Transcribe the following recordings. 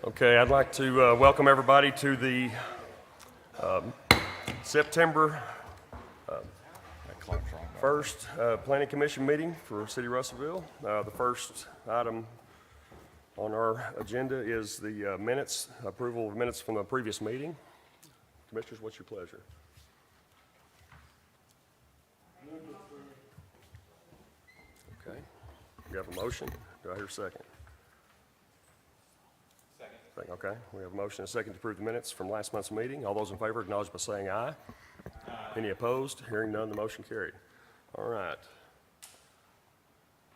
Okay, I'd like to welcome everybody to the September 1st Planning Commission meeting for City of Russellville. The first item on our agenda is the minutes, approval of minutes from the previous meeting. Commissioners, what's your pleasure? Okay, we have a motion. Do I hear a second? Okay, we have a motion and a second to approve the minutes from last month's meeting. All those in favor acknowledge by saying aye. Aye. Any opposed? Hearing none, the motion carried. All right.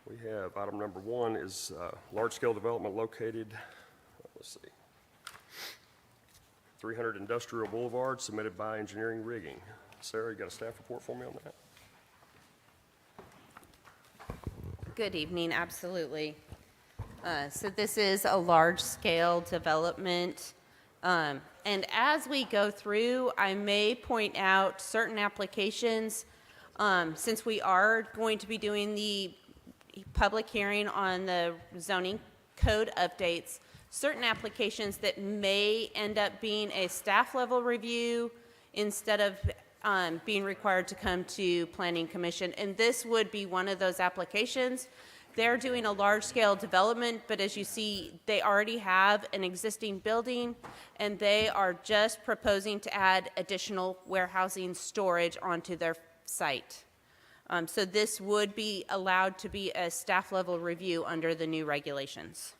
We have item number one is large-scale development located, let's see, 300 Industrial Boulevard, submitted by Engineering Rigging. Sarah, you got a staff report for me on that? Good evening, absolutely. So this is a large-scale development, and as we go through, I may point out certain applications, since we are going to be doing the public hearing on the zoning code updates, certain applications that may end up being a staff-level review instead of being required to come to Planning Commission, and this would be one of those applications. They're doing a large-scale development, but as you see, they already have an existing building, and they are just proposing to add additional warehousing storage onto their site. So this would be allowed to be a staff-level review under the new regulations.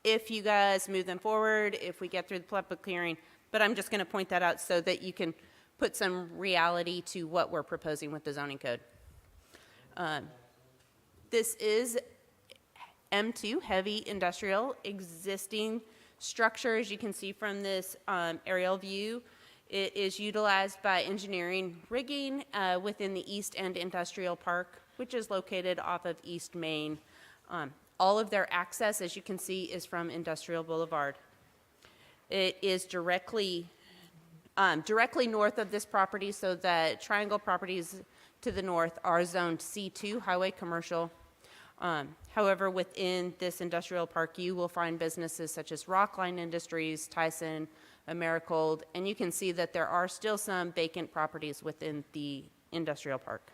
If you guys move them forward, if we get through the public hearing, but I'm just going to point that out so that you can put some reality to what we're proposing with the zoning code. This is M2, heavy industrial, existing structure, as you can see from this aerial view. It is utilized by Engineering Rigging within the East End Industrial Park, which is located off of East Main. All of their access, as you can see, is from Industrial Boulevard. It is directly north of this property, so the triangle properties to the north are zoned C2, highway commercial. However, within this industrial park, you will find businesses such as Rockline Industries, Tyson, Americold, and you can see that there are still some vacant properties within the industrial park.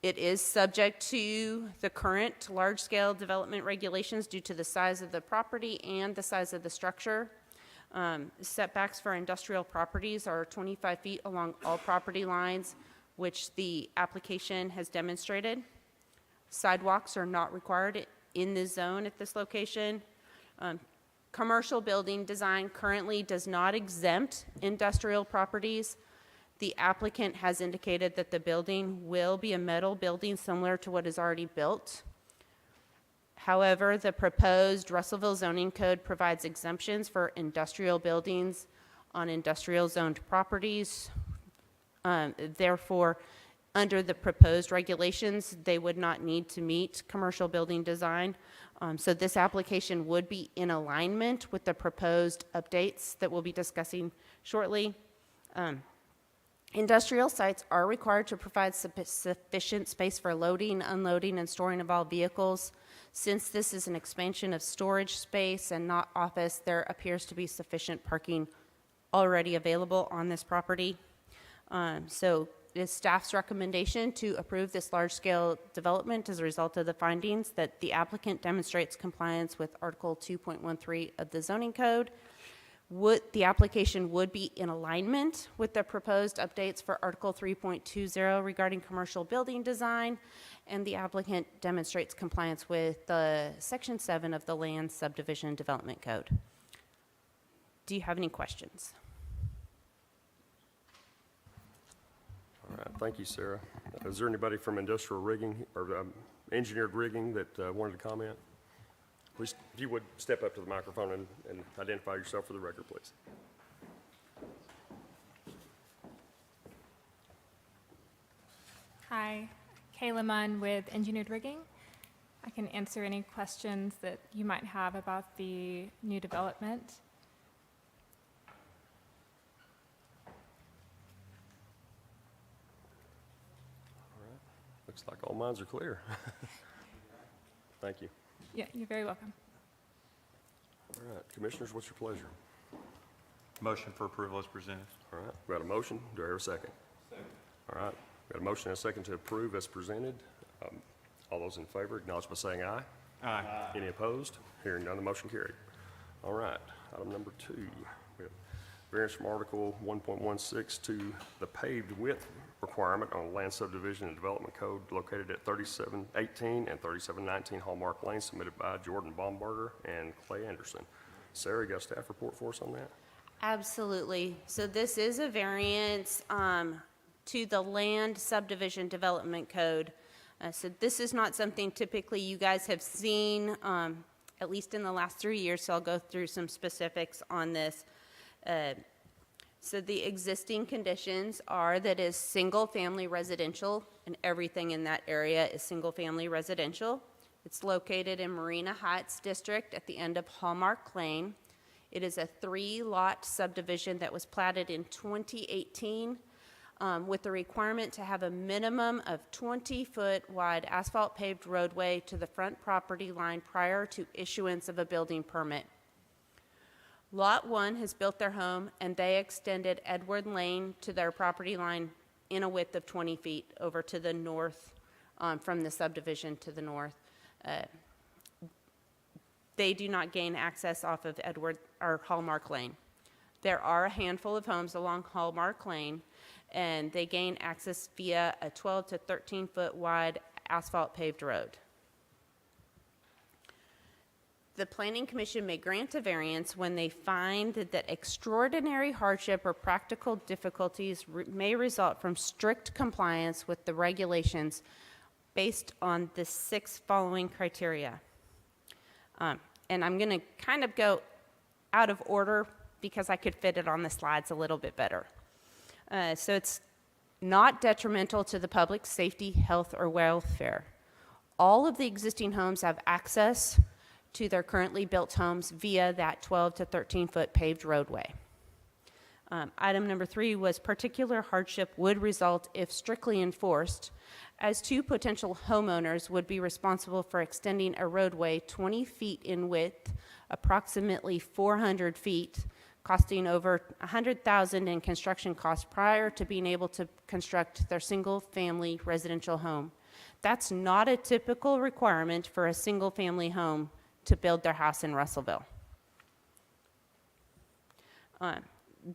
It is subject to the current large-scale development regulations due to the size of the property and the size of the structure. Setbacks for industrial properties are 25 feet along all property lines, which the application has demonstrated. Sidewalks are not required in this zone at this location. Commercial building design currently does not exempt industrial properties. The applicant has indicated that the building will be a metal building similar to what is already built. However, the proposed Russellville zoning code provides exemptions for industrial buildings on industrial zoned properties. Therefore, under the proposed regulations, they would not need to meet commercial building design. So this application would be in alignment with the proposed updates that we'll be discussing shortly. Industrial sites are required to provide sufficient space for loading, unloading, and storing of all vehicles. Since this is an expansion of storage space and not office, there appears to be sufficient parking already available on this property. So it is staff's recommendation to approve this large-scale development as a result of the findings that the applicant demonstrates compliance with Article 2.13 of the zoning code. The application would be in alignment with the proposed updates for Article 3.20 regarding commercial building design, and the applicant demonstrates compliance with Section 7 of the Land Subdivision Development Code. Do you have any questions? All right, thank you, Sarah. Is there anybody from industrial rigging or engineered rigging that wanted to comment? Please, if you would step up to the microphone and identify yourself for the record, please. Hi, Kayla Munn with Engineered Rigging. I can answer any questions that you might have about the new development. Looks like all minds are clear. Thank you. Yeah, you're very welcome. All right, commissioners, what's your pleasure? Motion for approval as presented. All right, we got a motion. Do I hear a second? Second. All right, we got a motion and a second to approve as presented. All those in favor, acknowledge by saying aye. Aye. Any opposed? Hearing none, the motion carried. All right, item number 2. We have variance from Article 1.16 to the paved width requirement on Land Subdivision and Development Code located at 3718 and 3719 Hallmark Lane, submitted by Jordan Baumberger and Clay Anderson. Sarah, you got a staff report for us on that? Absolutely. So this is a variance to the Land Subdivision Development Code. So this is not something typically you guys have seen, at least in the last 3 years, so I'll go through some specifics on this. So the existing conditions are that is single-family residential, and everything in that area is single-family residential. It's located in Marina Heights District at the end of Hallmark Lane. It is a 3-lot subdivision that was platted in 2018 with the requirement to have a minimum of 20-foot wide asphalt paved roadway to the front property line prior to issuance of a building permit. Lot 1 has built their home, and they extended Edward Lane to their property line in a width of 20 feet over to the north, from the subdivision to the north. They do not gain access off of Edward or Hallmark Lane. There are a handful of homes along Hallmark Lane, and they gain access via a 12 to 13 foot wide asphalt paved road. The Planning Commission may grant a variance when they find that extraordinary hardship or practical difficulties may result from strict compliance with the regulations based on the 6 following criteria. And I'm going to kind of go out of order because I could fit it on the slides a little bit better. So it's not detrimental to the public safety, health, or welfare. All of the existing homes have access to their currently built homes via that 12 to 13 foot paved roadway. Item number 3 was particular hardship would result if strictly enforced, as 2 potential homeowners would be responsible for extending a roadway 20 feet in width, approximately 400 feet, costing over $100,000 in construction costs prior to being able to construct their single-family residential home. That's not a typical requirement for a single-family home to build their house in Russellville.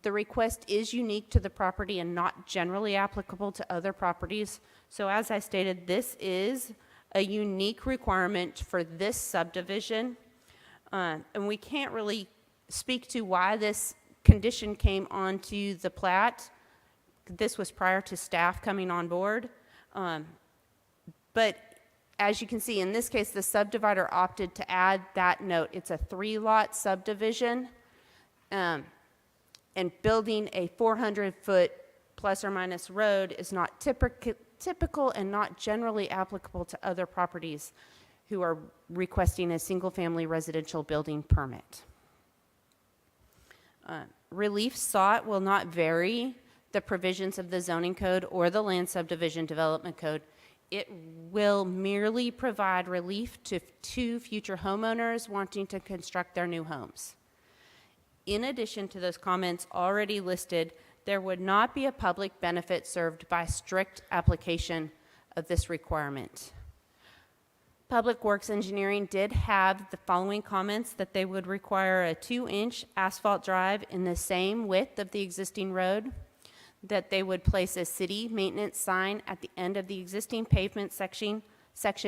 The request is unique to the property and not generally applicable to other properties. So as I stated, this is a unique requirement for this subdivision. And we can't really speak to why this condition came onto the plat. This was prior to staff coming on board. But as you can see, in this case, the subdivider opted to add that note. It's a 3-lot subdivision. And building a 400-foot plus or minus road is not typical and not generally applicable to other properties who are requesting a single-family residential building permit. Relief sought will not vary the provisions of the zoning code or the land subdivision development code. It will merely provide relief to 2 future homeowners wanting to construct their new homes. In addition to those comments already listed, there would not be a public benefit served by strict application of this requirement. Public Works Engineering did have the following comments: that they would require a 2-inch asphalt drive in the same width of the existing road, that they would place a city maintenance sign at the end of the existing pavement section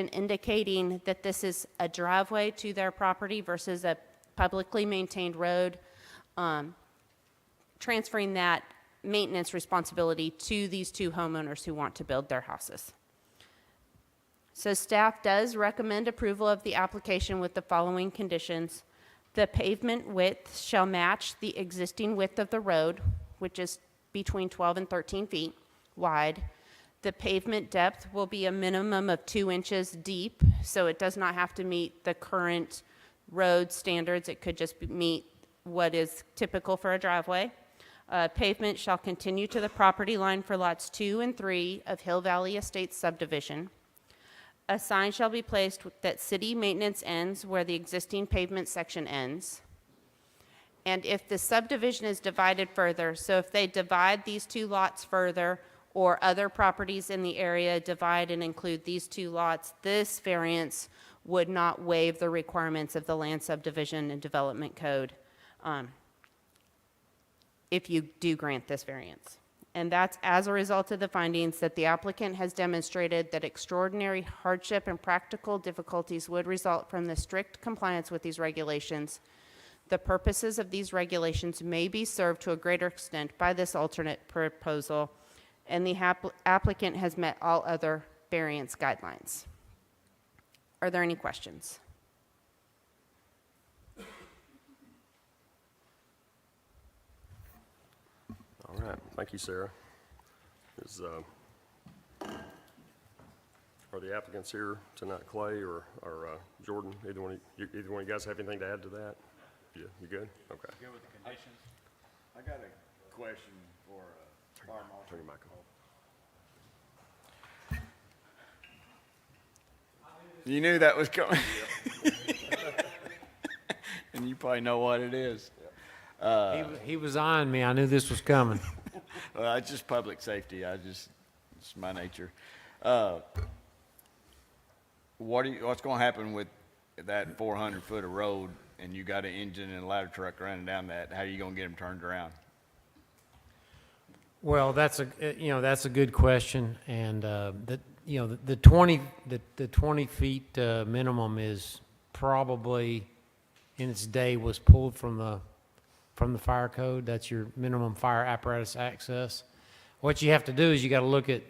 indicating that this is a driveway to their property versus a publicly maintained road, transferring that maintenance responsibility to these 2 homeowners who want to build their houses. So staff does recommend approval of the application with the following conditions. The pavement width shall match the existing width of the road, which is between 12 and 13 feet wide. The pavement depth will be a minimum of 2 inches deep, so it does not have to meet the current road standards. It could just meet what is typical for a driveway. Pavement shall continue to the property line for lots 2 and 3 of Hill Valley Estates subdivision. A sign shall be placed that city maintenance ends where the existing pavement section ends. And if the subdivision is divided further, so if they divide these two lots further, or other properties in the area divide and include these two lots, this variance would not waive the requirements of the Land Subdivision and Development Code, if you do grant this variance. And that's as a result of the findings that the applicant has demonstrated that extraordinary hardship and practical difficulties would result from the strict compliance with these regulations. The purposes of these regulations may be served to a greater extent by this alternate proposal, and the applicant has met all other variance guidelines. Are there any questions? All right, thank you, Sarah. Are the applicants here tonight, Clay or Jordan? Either one of you guys have anything to add to that? You good? Okay. Good with the conditions? I got a question for Fire Marshal. Turn your mic on. You knew that was coming. And you probably know what it is. He was eyeing me. I knew this was coming. Well, it's just public safety. It's my nature. What's going to happen with that 400 foot of road and you got an engine and a ladder truck running down that? How are you going to get them turned around? Well, that's a good question, and the 20 feet minimum is probably in its day was pulled from the fire code. That's your minimum fire apparatus access. What you have to do is you got to look at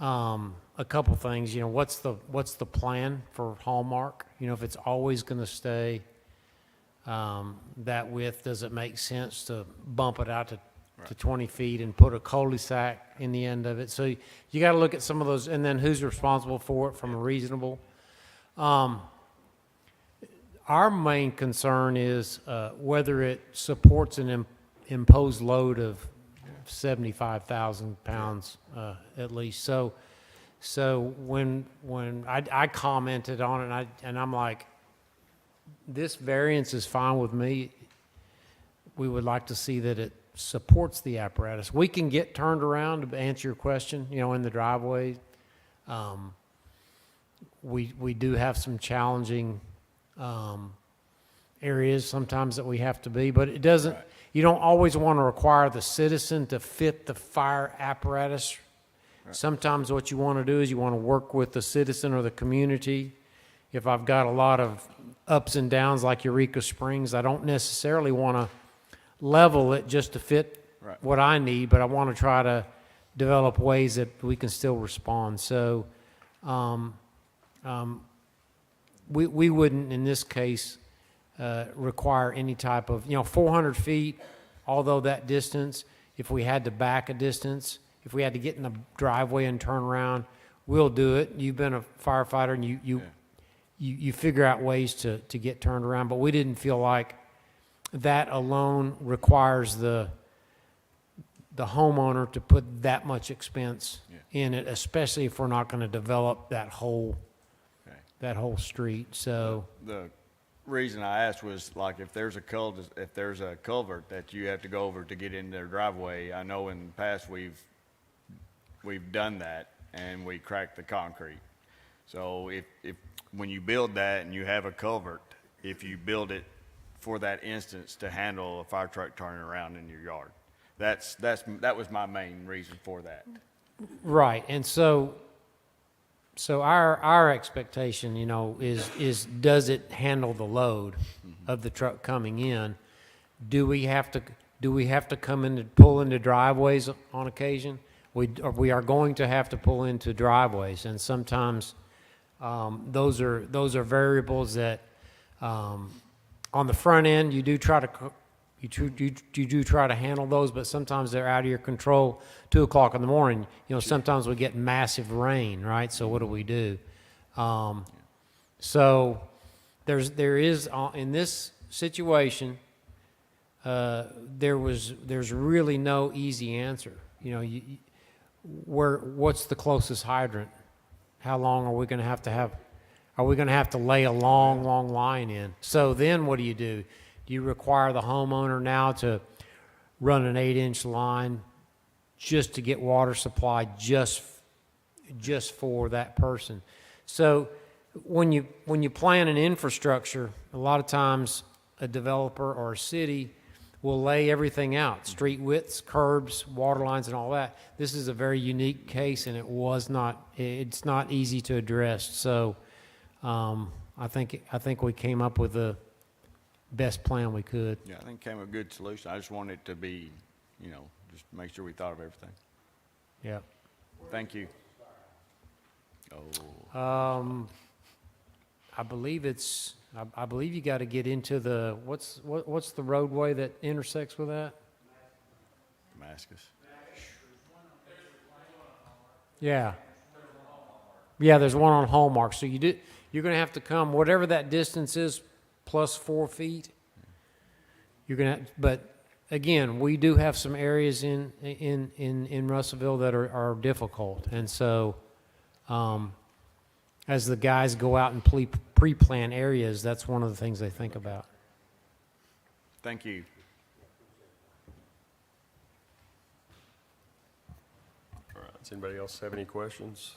a couple things. What's the plan for Hallmark? If it's always going to stay that width, does it make sense to bump it out to 20 feet and put a cul-de-sac in the end of it? So you got to look at some of those, and then who's responsible for it from a reasonable. Our main concern is whether it supports an imposed load of 75,000 pounds at least. So when I commented on it, and I'm like, this variance is fine with me. We would like to see that it supports the apparatus. We can get turned around, to answer your question, in the driveway. We do have some challenging areas sometimes that we have to be, but it doesn't, Right. You don't always want to require the citizen to fit the fire apparatus. Right. Sometimes what you want to do is you want to work with the citizen or the community. If I've got a lot of ups and downs like Eureka Springs, I don't necessarily want to level it just to fit Right. what I need, but I want to try to develop ways that we can still respond. So we wouldn't, in this case, require any type of, 400 feet, although that distance, if we had to back a distance, if we had to get in the driveway and turn around, we'll do it. You've been a firefighter, and you figure out ways to get turned around, but we didn't feel like that alone requires the homeowner to put that much expense in it, especially if we're not going to develop that whole street. So The reason I asked was like if there's a culvert that you have to go over to get in their driveway. I know in the past we've done that and we cracked the concrete. So if when you build that and you have a culvert, if you build it for that instance to handle a fire truck turning around in your yard, that was my main reason for that. right, and so our expectation, is does it handle the load of the truck coming in? Do we have to come in and pull into driveways on occasion? We are going to have to pull into driveways, and sometimes those are variables that on the front end you do try to handle those, but sometimes they're out of your control. 2:00 in the morning, sometimes we get massive rain, right? So what do? So there is in this situation, there's really no easy answer. What's the closest hydrant? how long are we going to have, are we going to have to lay a long, long line in? So then what do? Do you require the homeowner now to run an 8-inch line just to get water supply just for that person? So when you plan an infrastructure, a lot of times a developer or a city will lay everything out, street widths, curbs, water lines, and all that. This is a very unique case, and it's not easy to address. So I think we came up with the best plan we could. Yeah, I think came a good solution. I just wanted it to be, just make sure we thought of everything. Yeah. Thank you. Oh, I believe you got to get into the, what's the roadway that intersects with that? Damascus. Yeah. Yeah, there's one on Hallmark. So you're going to have to come, whatever that distance is, plus 4 feet. You're going to, but again, we do have some areas in Russellville that are difficult. And so, as the guys go out and pre-plan areas, that's one of the things they think about. Thank you. All right, does anybody else have any questions?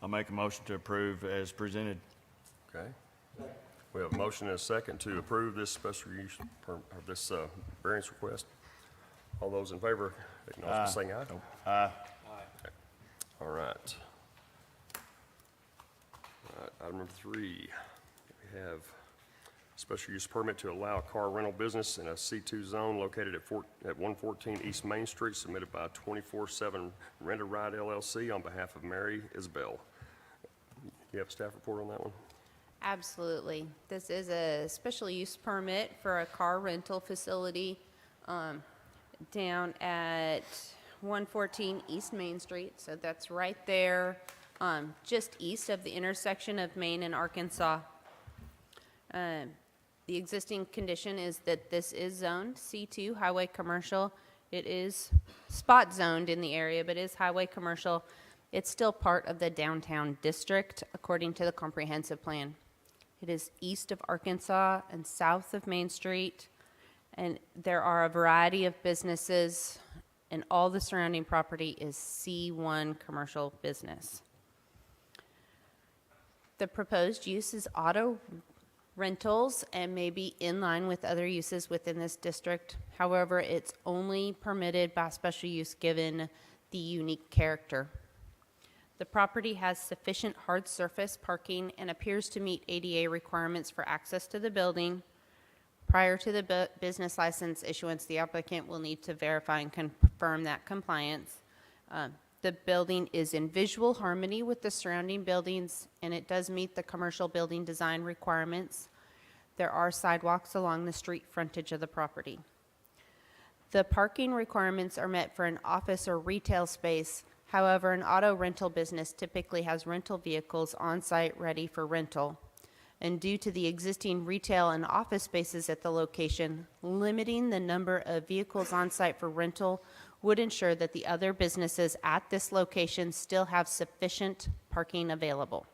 I'll make a motion to approve as presented. Okay. We have a motion and a second to approve this special use, or this variance request. All those in favor, acknowledge by saying aye. Aye. All right. Item number 3, we have special use permit to allow a car rental business in a C2 zone located at 114 East Main Street, submitted by 24/7 Rent-A-Ride LLC on behalf of Mary Isabel. You have a staff report on that one? Absolutely. This is a special use permit for a car rental facility down at 114 East Main Street. So that's right there, just east of the intersection of Main and Arkansas. The existing condition is that this is zoned C2 highway commercial. It is spot zoned in the area, but is highway commercial. It's still part of the downtown district according to the comprehensive plan. It is east of Arkansas and south of Main Street, and there are a variety of businesses, and all the surrounding property is C1 commercial business. The proposed use is auto rentals and may be in line with other uses within this district. However, it's only permitted by special use given the unique character. The property has sufficient hard surface parking and appears to meet ADA requirements for access to the building. Prior to the business license issuance, the applicant will need to verify and confirm that compliance. The building is in visual harmony with the surrounding buildings, and it does meet the commercial building design requirements. There are sidewalks along the street frontage of the property. The parking requirements are met for an office or retail space. However, an auto rental business typically has rental vehicles on site ready for rental. And due to the existing retail and office spaces at the location, limiting the number of vehicles on site for rental would ensure that the other businesses at this location still have sufficient parking available.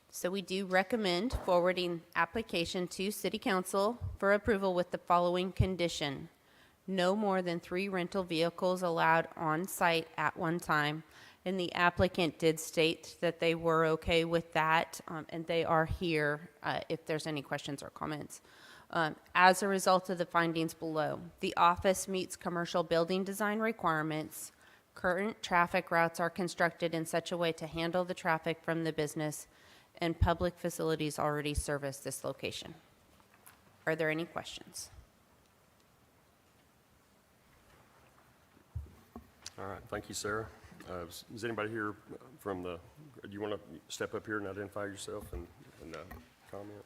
So we do recommend forwarding application to City Council for approval with the following condition: no more than 3 rental vehicles allowed on site at one time. And the applicant did state that they were okay with that, and they are here if there's any questions or comments. As a result of the findings below, the office meets commercial building design requirements. Current traffic routes are constructed in such a way to handle the traffic from the business, and public facilities already service this location. Are there any questions? All right, thank you, Sarah. Is anybody here from do you want to step up here and identify yourself and comment?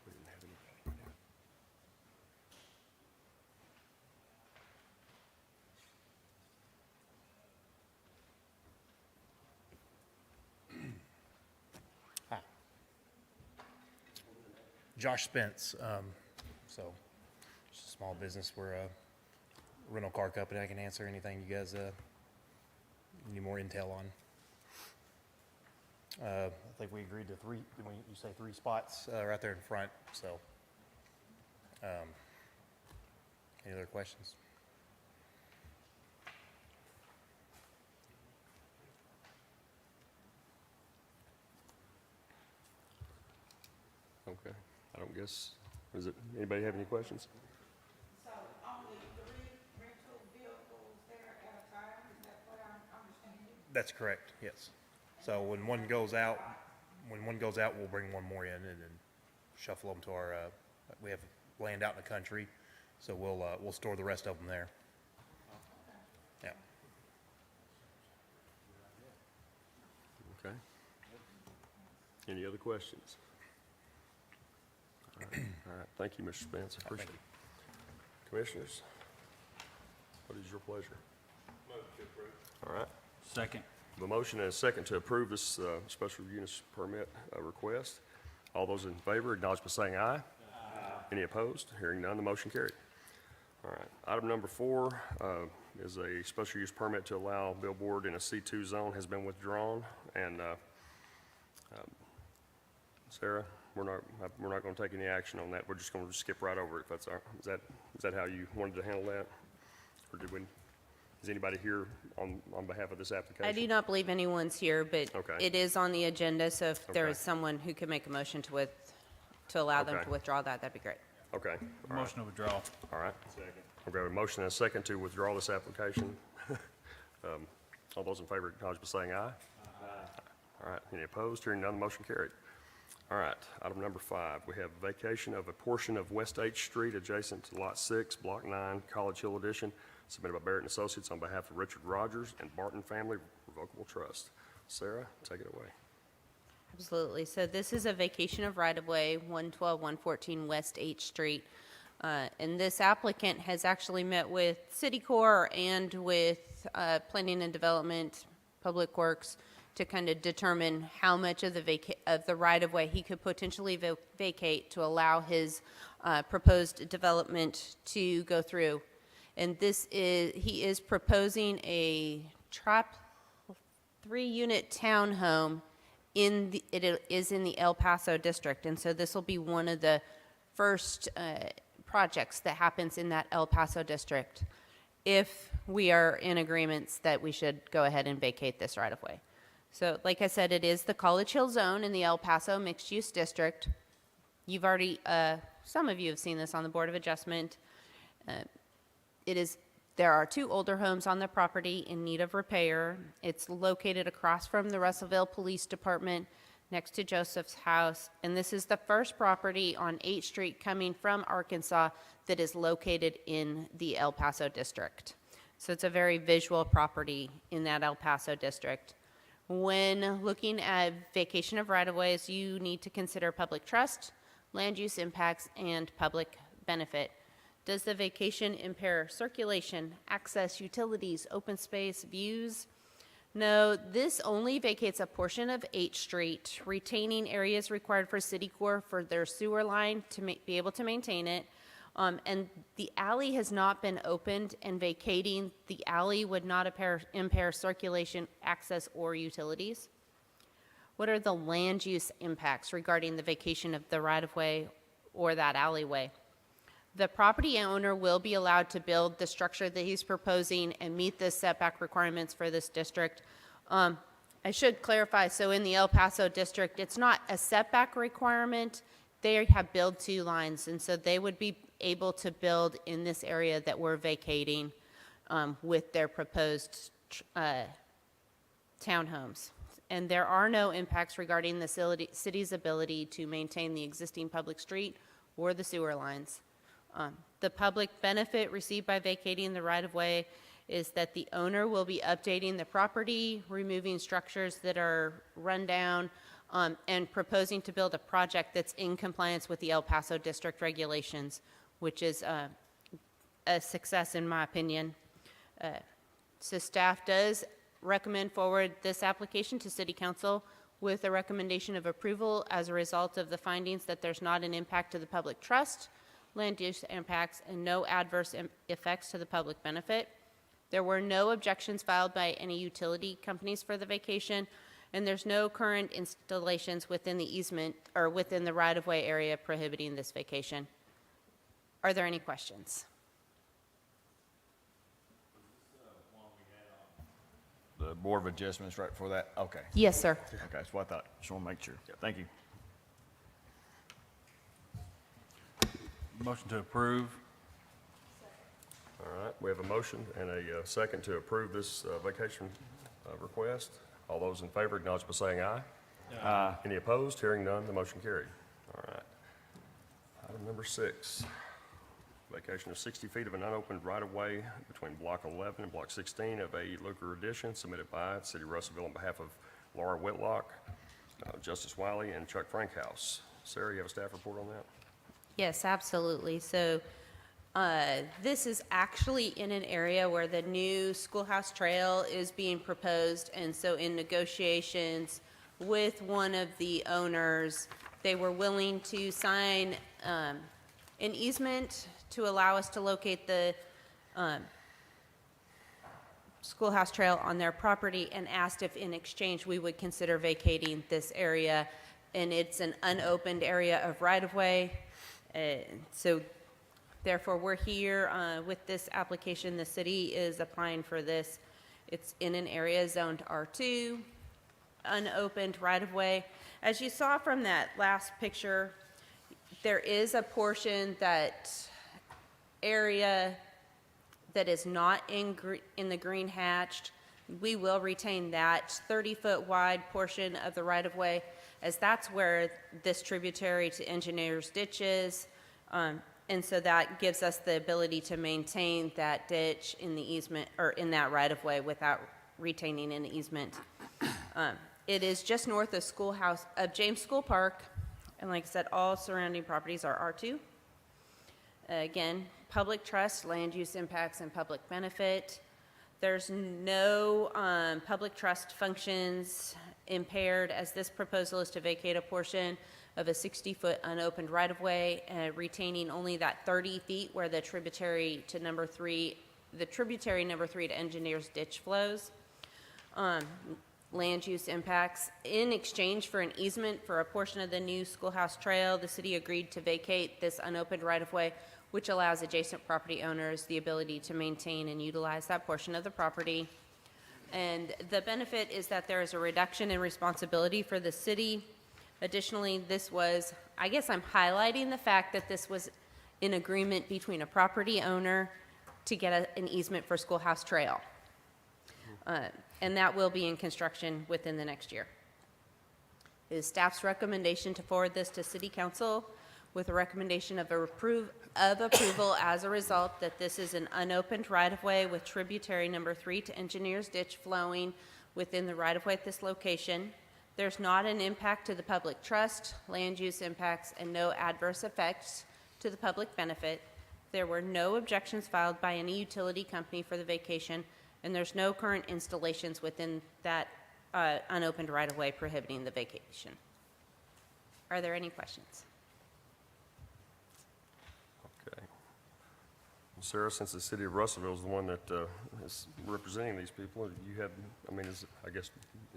We didn't have anybody. Josh Spence. So, just a small business. We're rental car company. I can answer anything you guys need more intel on. I think we agreed to three. You say 3 spots right there in front. So, any other questions? Okay, I don't guess, anybody have any questions? So only 3 rental vehicles there at a time, is that what I'm understanding? That's correct. Yes. So when one goes out, we'll bring one more in and then shuffle them to our. We have land out in the country, so we'll store the rest of them there. Yeah. Okay. Any other questions? All right, thank you, Mr. Spence, appreciate it. Commissioners, what is your pleasure? Motion to approve. All right, Second. the motion and a second to approve this special use permit request. All those in favor, acknowledge by saying aye. Aye. Any opposed? Hearing none, the motion carried. All right, item number 4 is a special use permit to allow billboard in a C2 zone has been withdrawn. And Sarah, we're not going to take any action on that. We're just going to skip right over it. If that's is that how you wanted to handle that, or is anybody here on behalf of this application? I do not believe anyone's here, but Okay. it is on the agenda, so if there Okay. is someone who could make a motion to allow them Okay. to withdraw that, that'd be great. Okay. All right. Motion to withdraw. All right. Second. Okay, a motion and a second to withdraw this application. All those in favor, acknowledge by saying aye. Aye. All right, any opposed? Hearing none, the motion carried. All right, item number 5, we have vacation of a portion of West H Street adjacent to Lot 6, Block 9, College Hill Edition, submitted by Barrett and Associates on behalf of Richard Rogers and Barton Family Revocable Trust. Sarah, take it away. Absolutely. So this is a vacation of right-of-way, 112, 114 West H Street. And this applicant has actually met with City Corps and with Planning and Development, Public Works, to kind of determine how much of the right-of-way he could potentially vacate to allow his proposed development to go through. And he is proposing a 3-unit townhome it is in the El Paso district. And so this will be one of the first projects that happens in that El Paso district, if we are in agreements that we should go ahead and vacate this right-of-way. So like I said, it is the College Hill Zone in the El Paso Mixed-Use District. You've already, some of you have seen this on the Board of Adjustment. There are 2 older homes on the property in need of repair. It's located across from the Russellville Police Department, next to Joseph's house. And this is the first property on 8th Street coming from Arkansas that is located in the El Paso district. So it's a very visual property in that El Paso district. When looking at vacation of right-of-ways, you need to consider public trust, land use impacts, and public benefit. Does the vacation impair circulation, access, utilities, open space, views? No, this only vacates a portion of 8th Street, retaining areas required for City Corps for their sewer line to be able to maintain it. And the alley has not been opened, and vacating the alley would not impair circulation, access, or utilities. What are the land use impacts regarding the vacation of the right-of-way or that alleyway? The property owner will be allowed to build the structure that he's proposing and meet the setback requirements for this district. I should clarify, so in the El Paso district, it's not a setback requirement. They have build-to lines, and so they would be able to build in this area that we're vacating with their proposed townhomes. And there are no impacts regarding the city's ability to maintain the existing public street or the sewer lines. The public benefit received by vacating the right-of-way is that the owner will be updating the property, removing structures that are run down, and proposing to build a project that's in compliance with the El Paso district regulations, which is a success in my opinion. So staff does recommend forward this application to City Council with a recommendation of approval as a result of the findings that there's not an impact to the public trust, land use impacts, and no adverse effects to the public benefit. There were no objections filed by any utility companies for the vacation, and there's no current installations within the easement or within the right-of-way area prohibiting this vacation. Are there any questions? The Board of Adjustments right for that? Okay. Yes, sir. Okay, that's what I thought. Just want to make sure. Thank you. Motion to approve. All right, we have a motion and a second to approve this vacation request. All those in favor acknowledge by saying aye. Aye. Any opposed? Hearing none, the motion carried. All right. Item number 6, vacation of 60 feet of an unopened right-of-way between Block 11 and Block 16 of A. Luker Addition, submitted by the City of Russellville on behalf of Laura Whitlock, Justice Wiley, and Chuck Frankhouse. Sarah, you have a staff report on that? Yes, absolutely. So this is actually in an area where the new schoolhouse trail is being proposed, and so in negotiations with one of the owners, they were willing to sign an easement to allow us to locate the schoolhouse trail on their property, and asked if in exchange we would consider vacating this area. And it's an unopened area of right-of-way. So therefore, we're here with this application. The city is applying for this. It's in an area zoned R2, unopened right-of-way. As you saw from that last picture, there is a portion, that area that is not in the green hatched. We will retain that 30-foot wide portion of the right-of-way, as that's where this tributary to Engineers Ditch is. And so that gives us the ability to maintain that ditch in the easement, or in that right-of-way, without retaining an easement. It is just north of James School Park, and like I said, all surrounding properties are R2. Again, public trust, land use impacts, and public benefit. There's no public trust functions impaired, as this proposal is to vacate a portion of a 60-foot unopened right-of-way, retaining only that 30 feet where the tributary number 3 to Engineers Ditch flows. Land use impacts. In exchange for an easement for a portion of the new schoolhouse trail, the city agreed to vacate this unopened right-of-way, which allows adjacent property owners the ability to maintain and utilize that portion of the property. And the benefit is that there is a reduction in responsibility for the city. Additionally, I guess I'm highlighting the fact that this was in agreement between a property owner to get an easement for schoolhouse trail. And that will be in construction within the next year. It is staff's recommendation to forward this to City Council with a recommendation of approval as a result that this is an unopened right-of-way with tributary number 3 to Engineers Ditch flowing within the right-of-way at this location. There's not an impact to the public trust, land use impacts, and no adverse effects to the public benefit. There were no objections filed by any utility company for the vacation, and there's no current installations within that unopened right-of-way prohibiting the vacation. Are there any questions? Okay. Well, Sarah, since the city of Russellville is the one that is representing these people,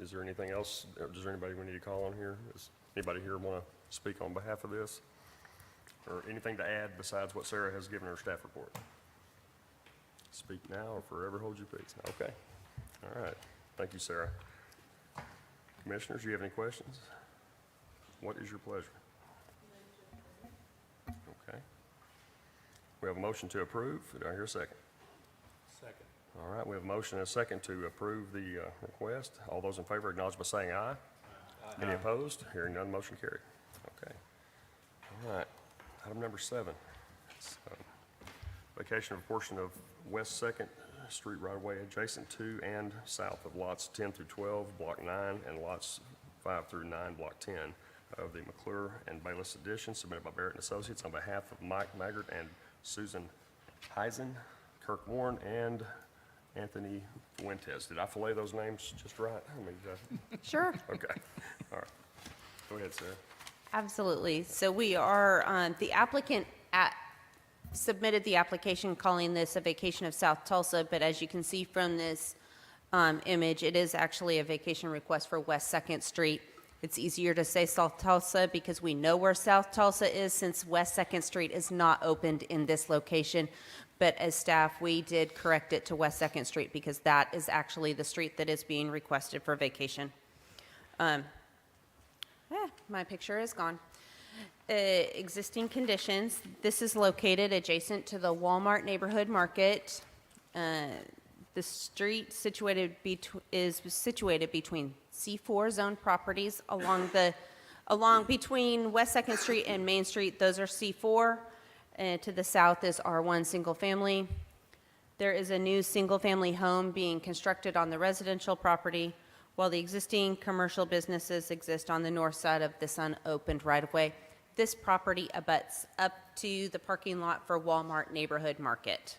is there anything else? Is there anybody we need to call on here? Does anybody here want to speak on behalf of this? Or anything to add besides what Sarah has given her staff report? Speak now or forever hold your peace. Okay. All right. Thank you, Sarah. Commissioners, do you have any questions? What is your pleasure? Okay. We have a motion to approve. Do I hear a second? Second. All right, we have a motion and a second to approve the request. All those in favor acknowledge by saying aye. Aye. Any opposed? Hearing none, motion carried. Okay. All right. Item number 7. It's, vacation of a portion of West 2nd Street right-of-way adjacent to and south of lots 10 through 12, Block 9, and lots 5 through 9, Block 10 of the McClure and Bayless Edition, submitted by Barrett & Associates on behalf of Mike Maggart and Susan Heisen, Kirk Warren, and Anthony Fuentes. Did I fillet those names just right? Sure. Okay. All right. Go ahead, Sarah. Absolutely. So we are, the applicant submitted the application calling this a vacation of South Tulsa, but as you can see from this image, it is actually a vacation request for West Second Street. It's easier to say South Tulsa because we know where South Tulsa is, since West Second Street is not opened in this location. But as staff, we did correct it to West Second Street because that is actually the street that is being requested for vacation. My picture is gone. Existing conditions. This is located adjacent to the Walmart neighborhood market. The street is situated between C4 zone properties along between West 2nd Street and Main Street. Those are C4. And to the south is R1 single family. There is a new single family home being constructed on the residential property, while the existing commercial businesses exist on the north side of this unopened right-of-way. This property abuts up to the parking lot for Walmart neighborhood market.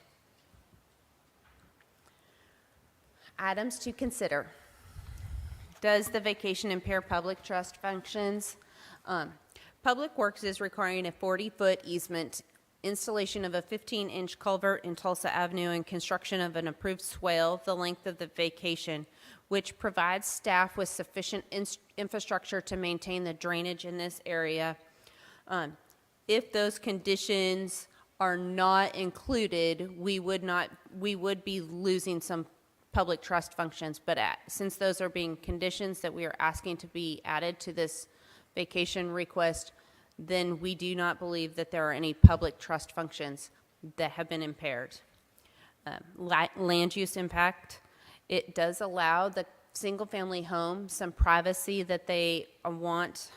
Items to consider. Does the vacation impair public trust functions? Public Works is requiring a 40-foot easement, installation of a 15-inch culvert in Tulsa Avenue, and construction of an approved swale the length of the vacation, which provides staff with sufficient infrastructure to maintain the drainage in this area. If those conditions are not included, we would be losing some public trust functions, but since those are being conditions that we are asking to be added to this vacation request, then we do not believe that there are any public trust functions that have been impaired. Land use impact. It does allow the single-family home some privacy that they want,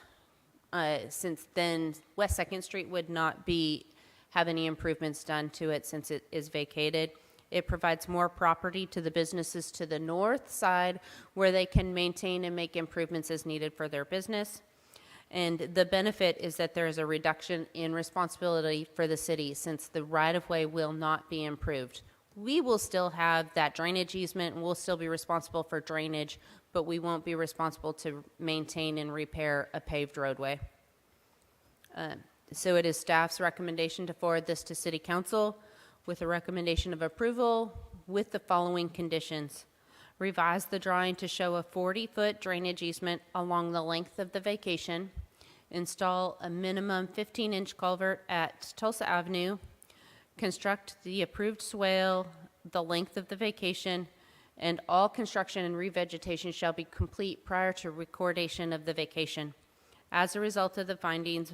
since then West 2nd Street would not have any improvements done to it since it is vacated. It provides more property to the businesses to the north side where they can maintain and make improvements as needed for their business. And the benefit is that there is a reduction in responsibility for the city since the right-of-way will not be improved. We will still have that drainage easement and we'll still be responsible for drainage, but we won't be responsible to maintain and repair a paved roadway. So it is staff's recommendation to forward this to City Council with a recommendation of approval with the following conditions. Revise the drawing to show a 40-foot drainage easement along the length of the vacation. Install a minimum 15-inch culvert at Tulsa Avenue. Construct the approved swale the length of the vacation, and all construction and revegetation shall be complete prior to recordation of the vacation. As a result of the findings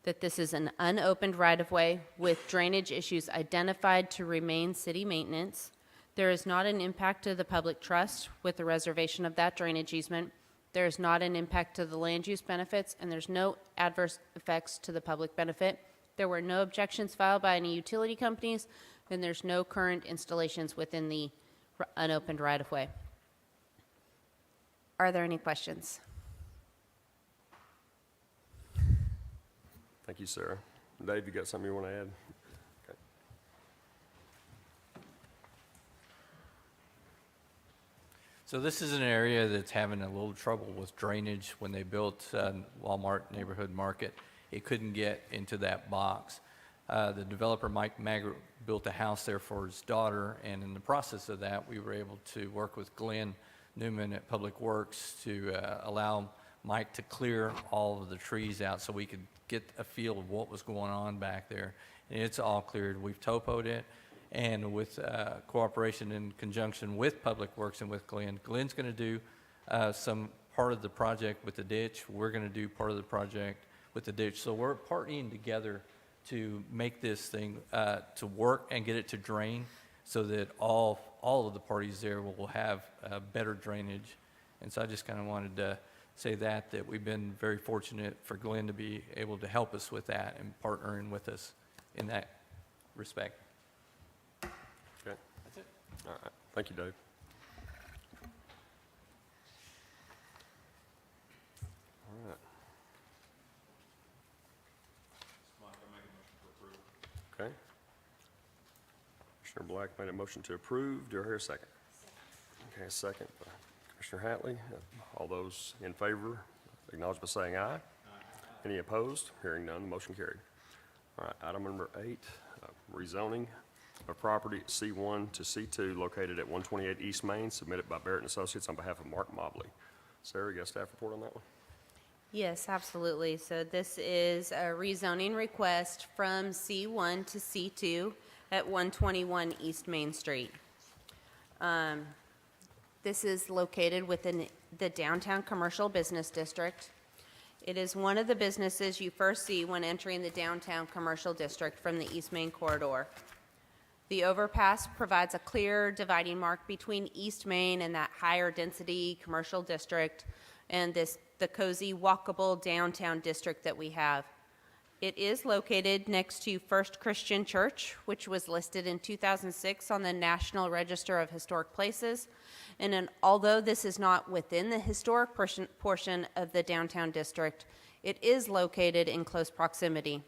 that this is an unopened right-of-way with drainage issues identified to remain city maintenance, there is not an impact to the public trust with the reservation of that drainage easement. There is not an impact to the land use benefits, and there's no adverse effects to the public benefit. There were no objections filed by any utility companies, and there's no current installations within the unopened right-of-way. Are there any questions? Thank you, Sarah. Dave, you got something you want to add? Okay. So this is an area that's having a little trouble with drainage. When they built Walmart Neighborhood Market, it couldn't get into that box. The developer, Mike Maggart, built a house there for his daughter, and in the process of that, we were able to work with Glenn Newman at Public Works to allow Mike to clear all of the trees out so we could get a feel of what was going on back there. And it's all cleared. We've topoed it, and with cooperation in conjunction with Public Works and with Glenn, Glenn's going to do some part of the project with the ditch. We're going to do part of the project with the ditch. So we're partnering together to make this thing to work and get it to drain so that all of the parties there will have better drainage. And so I just kind of wanted to say that we've been very fortunate for Glenn to be able to help us with that and partnering with us in that respect. Okay. That's it. All right. Thank you, Dave. All right. Okay. Commissioner Black made a motion to approve. Do I hear a second? Okay, a second. Commissioner Hatley. All those in favor, acknowledge by saying aye. Any opposed? Hearing none, the motion carried. All right, item number 8, rezoning of property C1 to C2 located at 128 East Main, submitted by Barrett and Associates on behalf of Mark Mobley. Sarah, you got a staff report on that one? Yes, absolutely. So this is a rezoning request from C1 to C2 at 121 East Main Street. This is located within the downtown commercial business district. It is one of the businesses you first see when entering the downtown commercial district from the East Main corridor. The overpass provides a clear dividing mark between East Main and that higher density commercial district and the cozy walkable downtown district that we have. It is located next to First Christian Church, which was listed in 2006 on the National Register of Historic Places. And although this is not within the historic portion of the downtown district, it is located in close proximity.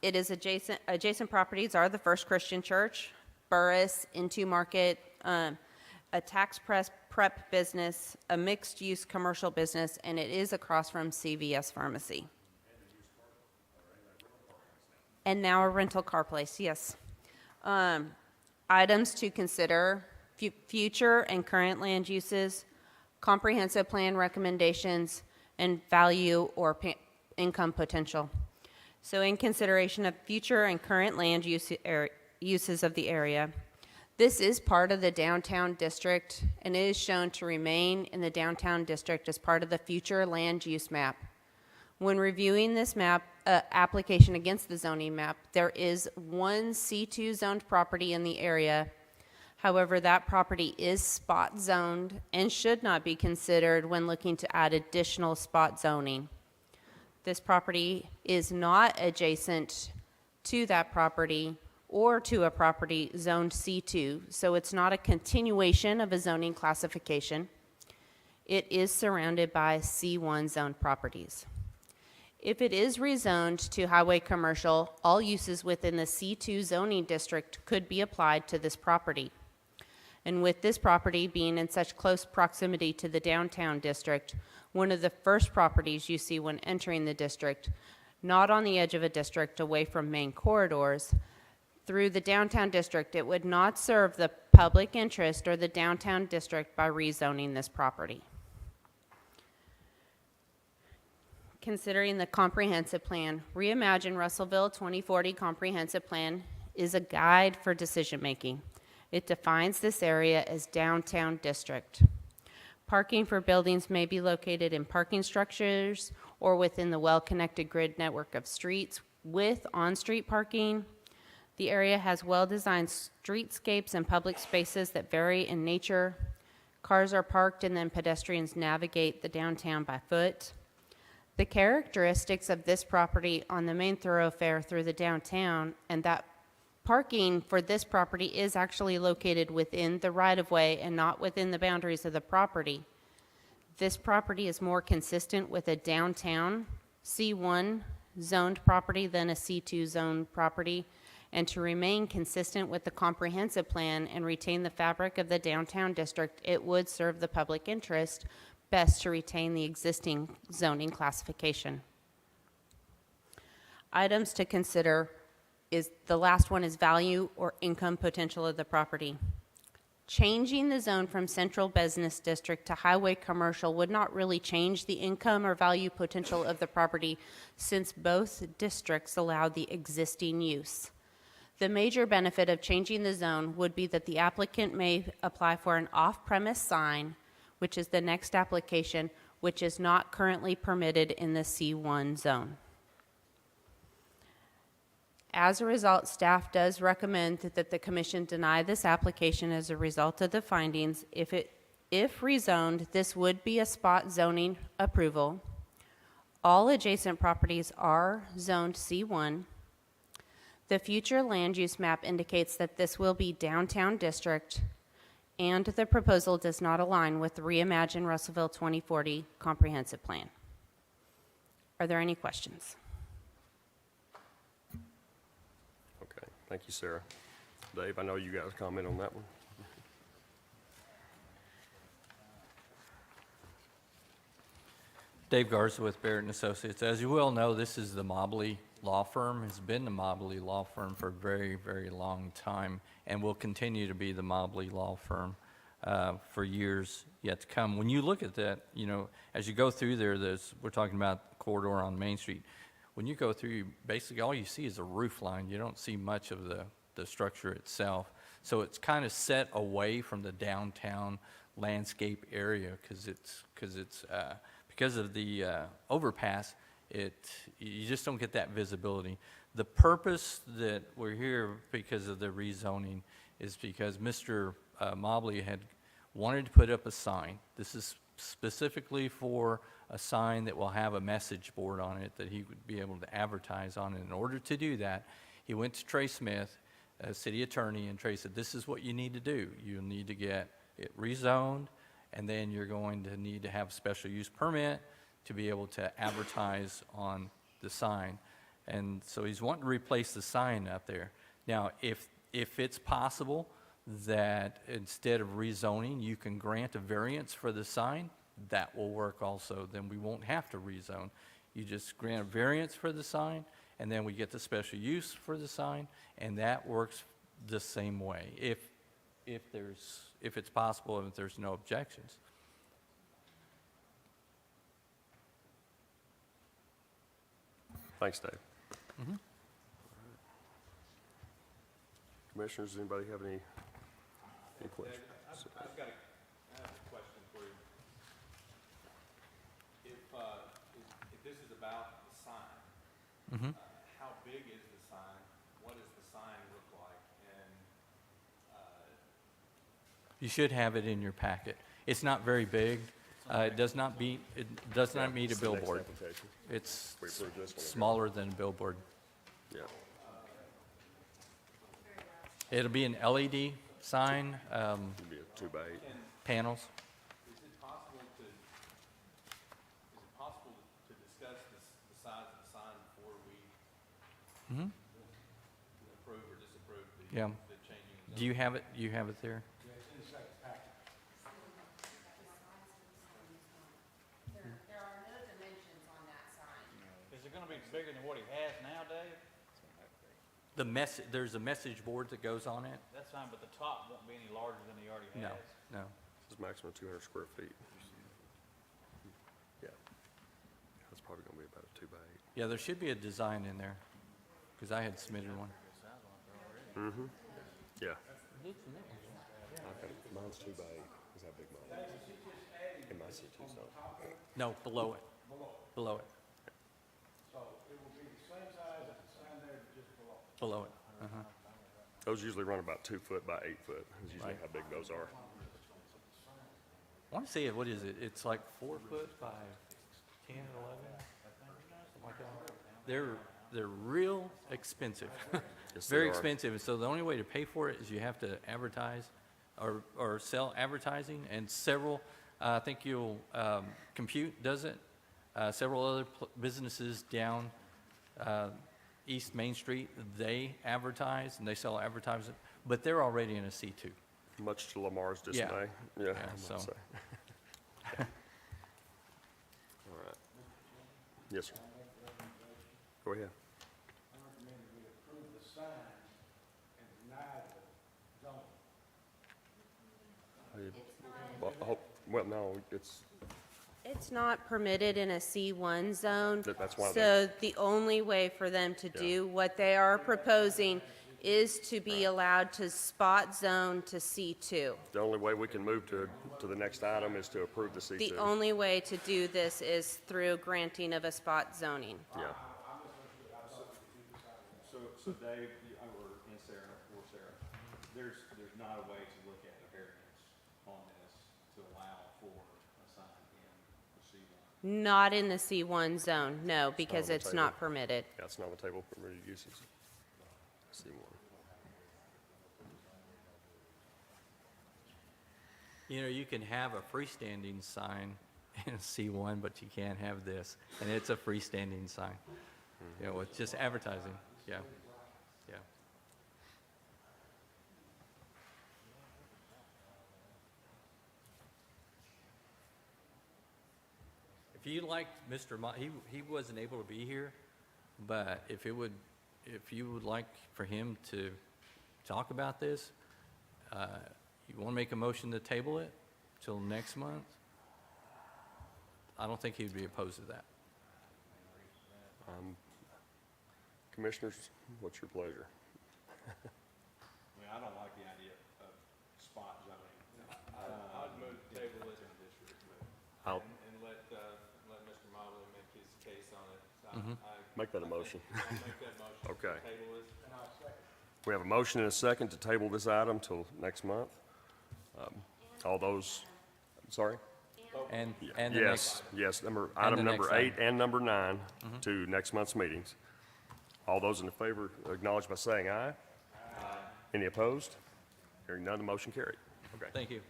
It is adjacent properties are the First Christian Church, Burris, Into Market, a tax prep business, a mixed-use commercial business, and it is across from CVS Pharmacy. And now a rental car place, yes. Items to consider, future and current land uses, comprehensive plan recommendations, and value or income potential. So in consideration of future and current land uses of the area, this is part of the downtown district, and it is shown to remain in the downtown district as part of the future land use map. When reviewing this map application against the zoning map, there is one C2 zoned property in the area. However, that property is spot zoned and should not be considered when looking to add additional spot zoning. This property is not adjacent to that property or to a property zoned C2, so it's not a continuation of a zoning classification. It is surrounded by C1 zoned properties. If it is rezoned to highway commercial, all uses within the C2 zoning district could be applied to this property. And with this property being in such close proximity to the downtown district, one of the first properties you see when entering the district, not on the edge of a district away from main corridors, through the downtown district, it would not serve the public interest or the downtown district by rezoning this property. Considering the comprehensive plan, Reimagine Russellville 2040 comprehensive plan is a guide for decision making. It defines this area as downtown district. Parking for buildings may be located in parking structures or within the well-connected grid network of streets with on-street parking. The area has well-designed streetscapes and public spaces that vary in nature. Cars are parked and then pedestrians navigate the downtown by foot. The characteristics of this property on the main thoroughfare through the downtown, and that parking for this property is actually located within the right-of-way and not within the boundaries of the property. This property is more consistent with a downtown C1 zoned property than a C2 zoned property, and to remain consistent with the comprehensive plan and retain the fabric of the downtown district, it would serve the public interest best to retain the existing zoning classification. Items to consider is the last one is value or income potential of the property. Changing the zone from central business district to highway commercial would not really change the income or value potential of the property since both districts allow the existing use. The major benefit of changing the zone would be that the applicant may apply for an off-premise sign, which is the next application, which is not currently permitted in the C1 zone. As a result, staff does recommend that the commission deny this application as a result of the findings. If rezoned, this would be a spot zoning approval. All adjacent properties are zoned C1. The future land use map indicates that this will be downtown district, and the proposal does not align with the Reimagine Russellville 2040 comprehensive plan. Are there any questions? Okay, thank you, Sarah. Dave, I know you guys comment on that one. Dave Garza with Barrett and Associates. As you well know, this is the Mobley law firm, has been the Mobley Law Firm for a very, very long time, and will continue to be the Mobley Law Firm for years yet to come. When you look at that, as you go through there, we're talking about the corridor on Main Street. When you go through, basically all you see is a roof line. You don't see much of the structure itself. So it's kind of set away from the downtown landscape area because of the overpass. You just don't get that visibility. The purpose that we're here because of the rezoning is because Mr. Mobley had wanted to put up a sign. This is specifically for a sign that will have a message board on it that he would be able to advertise on. And in order to do that, he went to Trey Smith, city attorney, and Trey said, this is what you need to do. You need to get it rezoned, and then you're going to need to have a special use permit to be able to advertise on the sign. And so he's wanting to replace the sign up there. Now, if it's possible that instead of rezoning, you can grant a variance for the sign, that will work also. Then we won't have to rezone. You just grant a variance for the sign, and then we get the special use for the sign, and that works the same way, if it's possible and if there's no objections. Thanks, Dave. Commissioners, does anybody have any questions? I have a question for you. If this is about the sign, how big is the sign? What does the sign look like? And You should have it in your packet. It's not very big. It does not meet a It's the next billboard. application. It's We approved this one. smaller than a billboard. Yeah. It'll be an LED sign, It'd be a 2x8. panels. is it possible to discuss the size of the sign before we approve or disapprove Yeah. the changing? Do you have it? You have it there? There are no dimensions on that sign. Is it gonna be bigger than what he has now, Dave? There's a message board that goes on it? That's fine, but the top won't be any larger than he already has. No. This is maximum 200 square feet. Yeah. That's probably gonna be about a 2x8. Yeah, there should be a design in there, because I had submitted one. Yeah. Okay, mine's 2x8. Is that big mine? In my city, so. No, below it. Below it. So it will be the same size as the sign there, but just below. Below it. Those usually run about 2 foot by 8 foot, is usually Right. how big those are. I want to say, what is it? It's like 4 foot by 10 or 11? Something like that. They're real expensive. Yes, they Very are. expensive. And so the only way to pay for it is you have to advertise or sell advertising. And several, I think you'll, Compute does it. Several other businesses down East Main Street, they advertise and they sell advertising, but they're already in a C2. Much to Lamar's Yeah. dismay. Yeah, I must so- say. All right. Yes, sir. Go ahead. I recommend we approve the sign and deny the zoning. Well, no, It's not permitted in a C1 zone. That's why So the only way for them to do what they are proposing is to be allowed to spot zone to C2. the only way we can move to the next item is to approve the C2. The only way to do this is through granting of a spot zoning. Yeah. So Dave, or Sarah, there's not a way to look at a variance on this to allow for a sign in the C1. Not in the C1 zone, no, because the it's table. not permitted. Yeah, it's not on the table for permitted uses. C1. You can have a freestanding sign in a C1, but you can't have this. And it's a freestanding sign. It's just advertising. Yeah. Yeah. If you liked Mr. He wasn't able to be here, But if you would like for him to talk about this, you want to make a motion to table it till next month? I don't think he'd be opposed to that. Commissioners, what's your pleasure? I mean, I don't like the idea of spot zoning. I'd move to table it I'll and let Mr. Mobley make his case on it. So make that a motion. I'll make that motion. Okay. Table it. We have a motion and a second to table this item till next month. All those, I'm sorry? And the Yes, next, yes, item the number next 8 and number 9 to next month's meetings. All those in favor acknowledge by saying aye. Aye. Any opposed? Hearing none, the motion carried. Okay, thank you.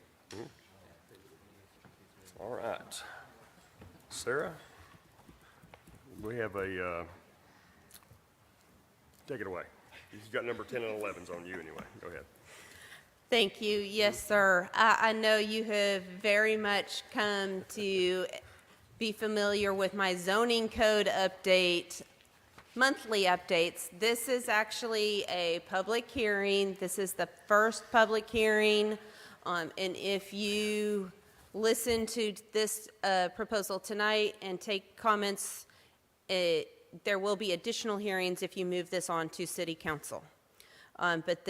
all right. Sarah, we have take it away. You've got number 10 and 11s on you anyway. Go ahead. Thank you. Yes, sir. I know you have very much come to be familiar with my zoning code update, monthly updates. This is actually a public hearing. This is the first public hearing. And if you listen to this proposal tonight and take comments, there will be additional hearings if you move this on to City Council. But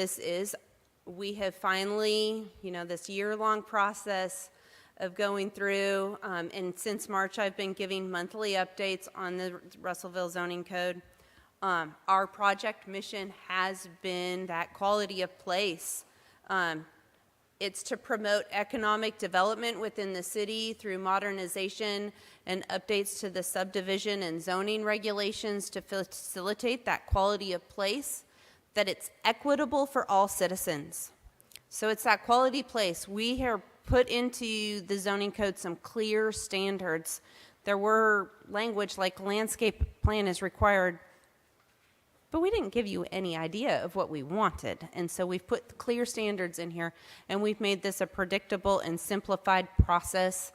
we have finally, this year-long process of going through, and since March I've been giving monthly updates on the Russellville zoning code. Our project mission has been that quality of place. It's to promote economic development within the city through modernization and updates to the subdivision and zoning regulations to facilitate that quality of place, that it's equitable for all citizens. So it's that quality place. We have put into the zoning code some clear standards. There were language like landscape plan is required, but we didn't give you any idea of what we wanted. And so we've put clear standards in here, and we've made this a predictable and simplified process.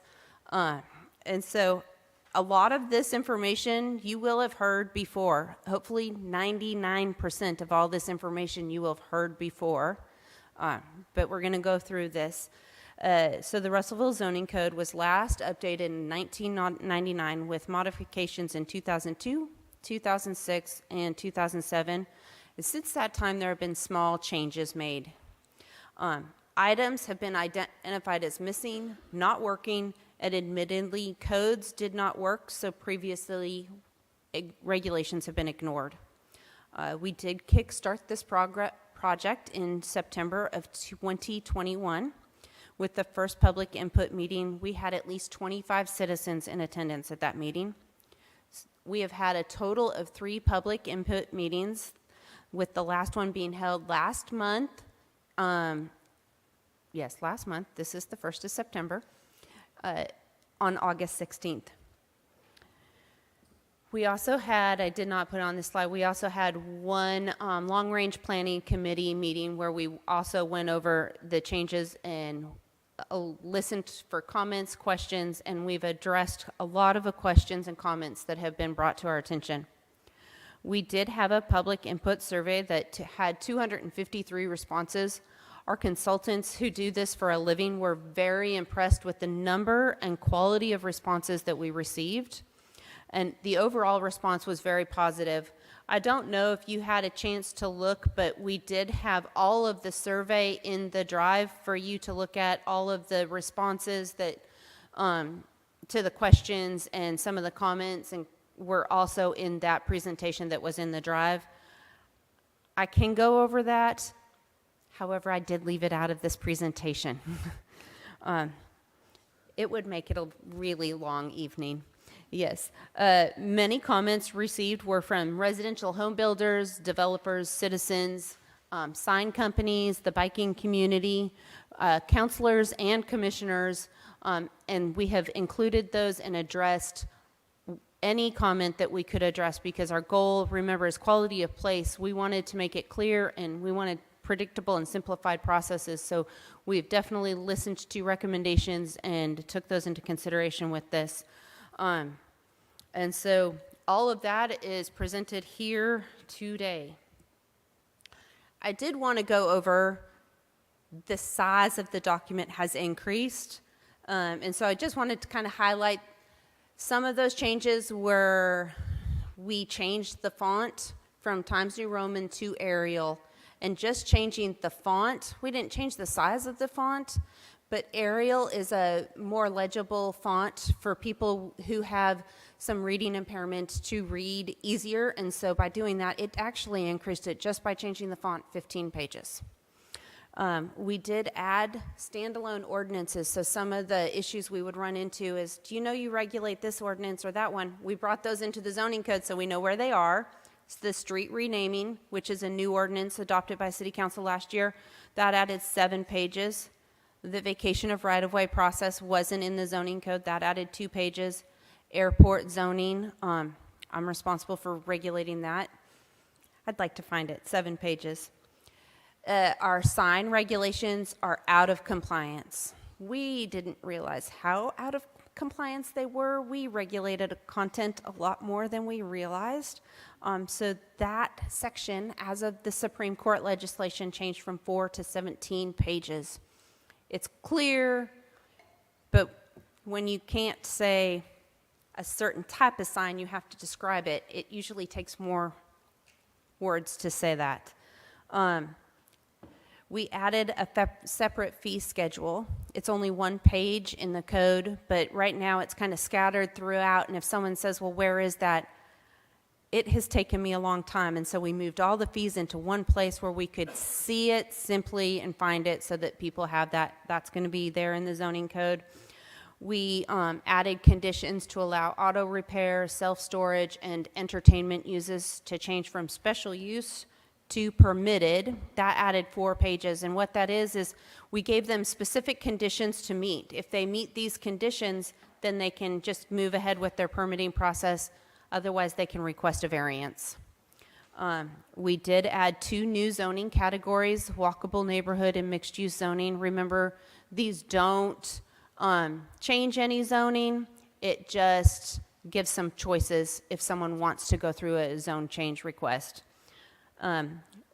And so a lot of this information you will have heard before. Hopefully 99% of all this information you will have heard before. But we're going to go through this. So the Russellville zoning code was last updated in 1999 with modifications in 2002, 2006, and 2007. And since that time, there have been small changes made. Items have been identified as missing, not working, and admittedly, codes did not work, so previously regulations have been ignored. We did kickstart this project in September of 2021. With the first public input meeting, we had at least 25 citizens in attendance at that meeting. We have had a total of 3 public input meetings, with the last one being held last month. Yes, last month. This is the 1st of September, on August 16th. We also had, I did not put on this slide, we also had one long-range planning committee meeting where we also went over the changes and listened for comments, questions, and we've addressed a lot of the questions and comments that have been brought to our attention. We did have a public input survey that had 253 responses. Our consultants who do this for a living were very impressed with the number and quality of responses that we received. And the overall response was very positive. I don't know if you had a chance to look, but we did have all of the survey in the drive for you to look at, all of the responses that to the questions, and some of the comments and were also in that presentation that was in the drive. I can go over that. However, I did leave it out of this presentation. It would make it a really long evening. Yes. Many comments received were from residential home builders, developers, citizens, sign companies, the biking community, counselors, and commissioners. And we have included those and addressed any comment that we could address, because our goal, remember, is quality of place. We wanted to make it clear, and we wanted predictable and simplified processes. So we've definitely listened to recommendations and took those into consideration with this. And so all of that is presented here today. I did want to go over the size of the document has increased. And so I just wanted to kind of highlight some of those changes where we changed the font from Times New Roman to Arial. And just changing the font, we didn't change the size of the font, but Arial is a more legible font for people who have some reading impairment to read easier. And so by doing that, it actually increased it just by changing the font 15 pages. We did add standalone ordinances, so some of the issues we would run into is, do you know you regulate this ordinance or that one? We brought those into the zoning code so we know where they are. It's the street renaming, which is a new ordinance adopted by City Council last year. That added 7 pages. The vacation of right-of-way process wasn't in the zoning code. That added 2 pages. Airport zoning, I'm responsible for regulating that. I'd like to find it, 7 pages. Our sign regulations are out of compliance. We didn't realize how out of compliance they were. We regulated content a lot more than we realized. So that section, as of the Supreme Court legislation, changed from 4 to 17 pages. It's clear, but when you can't say a certain type of sign, you have to describe it. It usually takes more words to say that. We added a separate fee schedule. It's only 1 page in the code, but right now it's kind of scattered throughout, and if someone says, well, where is that? It has taken me a long time, and so we moved all the fees into one place where we could see it simply and find it so that people have that. That's going to be there in the zoning code. We added conditions to allow auto repair, self-storage, and entertainment uses to change from special use to permitted. That added 4 pages, and what that is we gave them specific conditions to meet. If they meet these conditions, then they can just move ahead with their permitting process. Otherwise, they can request a variance. We did add 2 new zoning categories, walkable neighborhood and mixed-use zoning. Remember, these don't change any zoning. It just gives some choices if someone wants to go through a zone change request.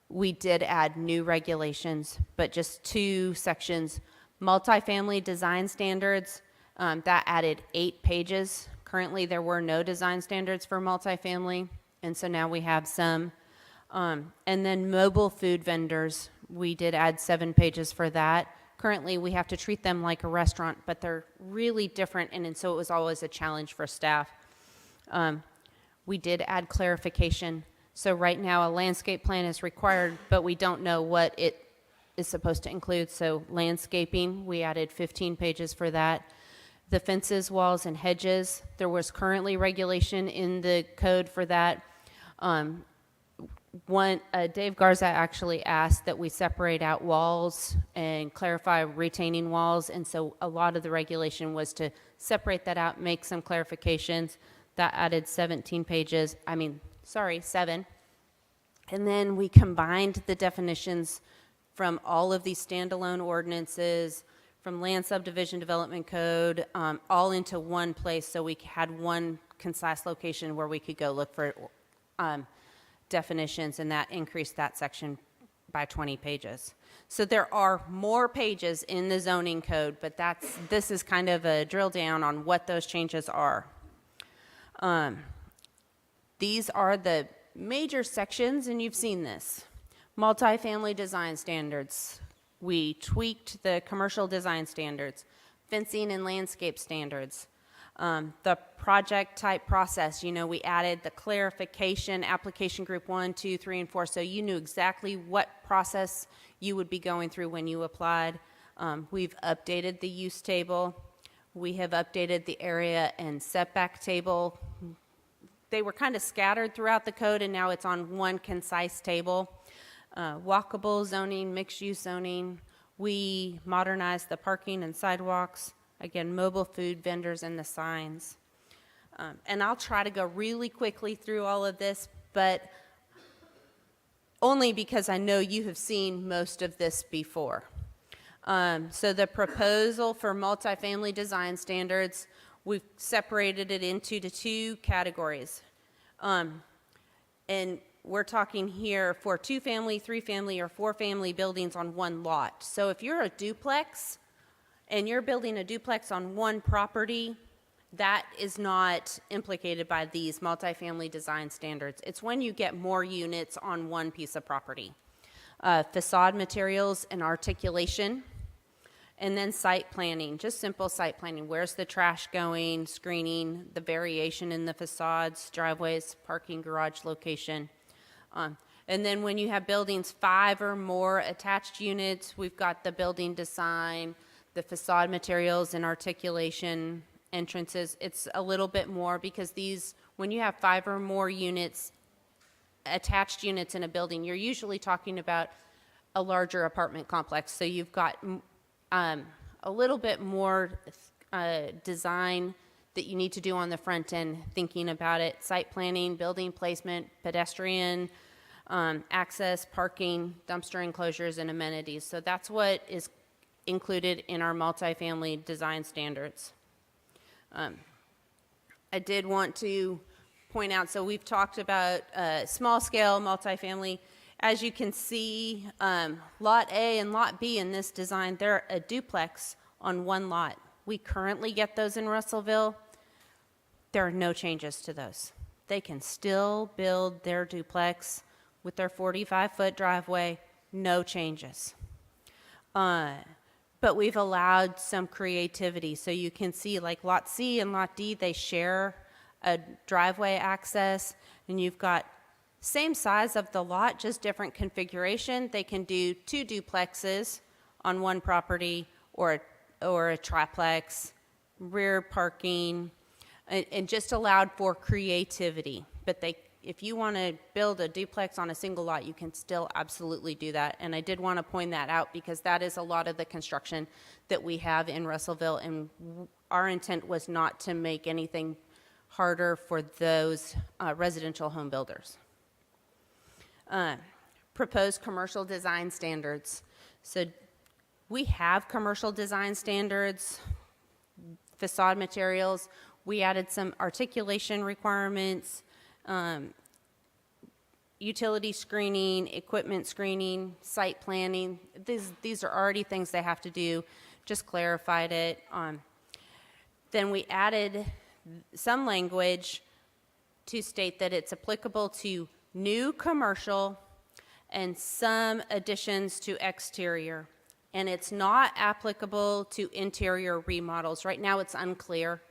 We did add new regulations, but just 2 sections. Multifamily design standards, that added 8 pages. Currently, there were no design standards for multifamily, and so now we have some. And then mobile food vendors, we did add 7 pages for that. Currently, we have to treat them like a restaurant, but they're really different, and so it was always a challenge for staff. We did add clarification. So right now, a landscape plan is required, but we don't know what it is supposed to include. So landscaping, we added 15 pages for that. The fences, walls, and hedges, there was currently regulation in the code for that. Dave Garza actually asked that we separate out walls and clarify retaining walls, and so a lot of the regulation was to separate that out, make some clarifications. That added 7. And then we combined the definitions from all of these standalone ordinances, from land subdivision development code, all into one place, so we had one concise location where we could go look for definitions, and that increased that section by 20 pages. So there are more pages in the zoning code, but this is kind of a drill down on what those changes are. These are the major sections, and you've seen this. Multifamily design standards. We tweaked the commercial design standards, fencing and landscape standards. The project type process, we added the clarification, application group 1, 2, 3, and 4, so you knew exactly what process you would be going through when you applied. We've updated the use table. We have updated the area and setback table. They were kind of scattered throughout the code, and now it's on one concise table. Walkable zoning, mixed-use zoning. We modernized the parking and sidewalks. Again, mobile food vendors and the signs. And I'll try to go really quickly through all of this, but only because I know you have seen most of this before. So the proposal for multifamily design standards, we've separated it into the 2 categories. And we're talking here for 2-family, 3-family, or 4-family buildings on one lot. So if you're a duplex and you're building a duplex on one property, that is not implicated by these multifamily design standards. It's when you get more units on one piece of property. Facade materials and articulation, and then site planning, just simple site planning. Where's the trash going, screening, the variation in the facades, driveways, parking, garage location. And then when you have buildings 5 or more attached units, we've got the building design, the facade materials and articulation, entrances. It's a little bit more because these, when you have 5 or more units, attached units in a building, you're usually talking about a larger apartment complex. So you've got a little bit more design that you need to do on the front end, thinking about it, site planning, building placement, pedestrian access, parking, dumpster enclosures, and amenities. So that's what is included in our multifamily design standards. I did want to point out, so we've talked about small scale multifamily. As you can see, Lot A and Lot B in this design, they're a duplex on one lot. We currently get those in Russellville. There are no changes to those. They can still build their duplex with their 45-foot driveway, no changes. But we've allowed some creativity. So you can see like Lot C and Lot D, they share a driveway access, and you've got same size of the lot, just different configuration. They can do 2 duplexes on one property or a triplex, rear parking, and just allowed for creativity. But if you want to build a duplex on a single lot, you can still absolutely do that. And I did want to point that out because that is a lot of the construction that we have in Russellville, and our intent was not to make anything harder for those residential home builders. Proposed commercial design standards. So we have commercial design standards, facade materials. We added some articulation requirements, utility screening, equipment screening, site planning. These are already things they have to do, just clarified it. Then we added some language to state that it's applicable to new commercial and some additions to exterior. And it's not applicable to interior remodels. Right now it's unclear.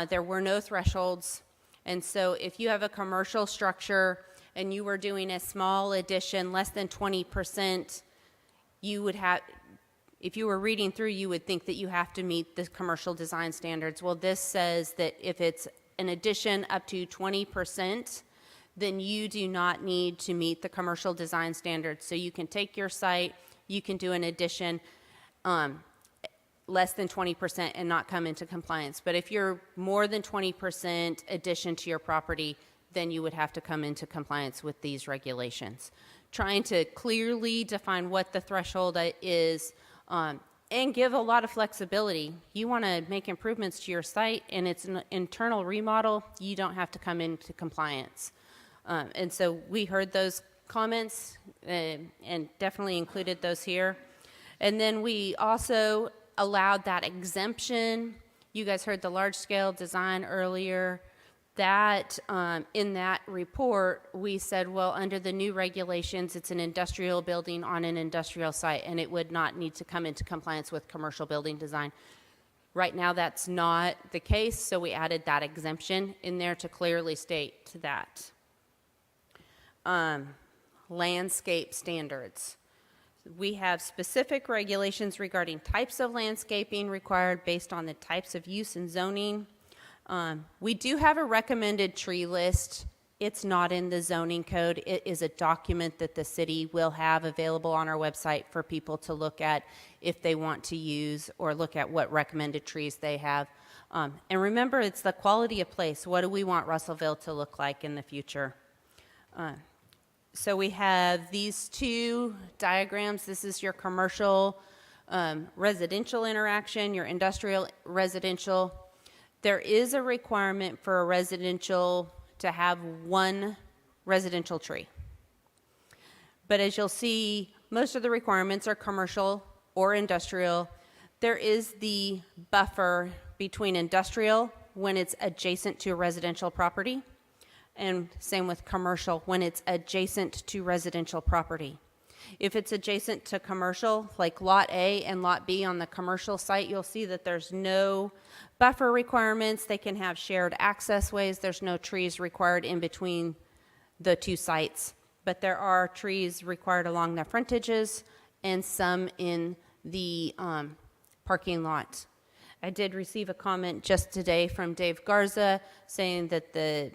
There were no thresholds. And so if you have a commercial structure and you were doing a small addition, less than 20%, you would have, if you were reading through, you would think that you have to meet the commercial design standards. Well, this says that if it's an addition up to 20%, then you do not need to meet the commercial design standards. So you can take your site, you can do an addition less than 20% and not come into compliance. But if you're more than 20% addition to your property, then you would have to come into compliance with these regulations. Trying to clearly define what the threshold is and give a lot of flexibility. You want to make improvements to your site and it's an internal remodel, you don't have to come into compliance. And so we heard those comments and definitely included those here. And then we also allowed that exemption. You guys heard the large scale design earlier. That in that report, we said, well, under the new regulations, it's an industrial building on an industrial site, and it would not need to come into compliance with commercial building design. Right now, that's not the case, so we added that exemption in there to clearly state that. Landscape standards. We have specific regulations regarding types of landscaping required based on the types of use and zoning. We do have a recommended tree list. It's not in the zoning code. It is a document that the city will have available on our website for people to look at if they want to use or look at what recommended trees they have. And remember, it's the quality of place. What do we want Russellville to look like in the future? So we have these 2 diagrams. This is your commercial residential interaction, your industrial residential. There is a requirement for a residential to have one residential tree. But as you'll see, most of the requirements are commercial or industrial. There is the buffer between industrial when it's adjacent to a residential property, and same with commercial when it's adjacent to residential property. If it's adjacent to commercial, like Lot A and Lot B on the commercial site, you'll see that there's no buffer requirements. They can have shared access ways. There's no trees required in between the two sites, but there are trees required along the frontages and some in the parking lot. I did receive a comment just today from Dave Garza saying that the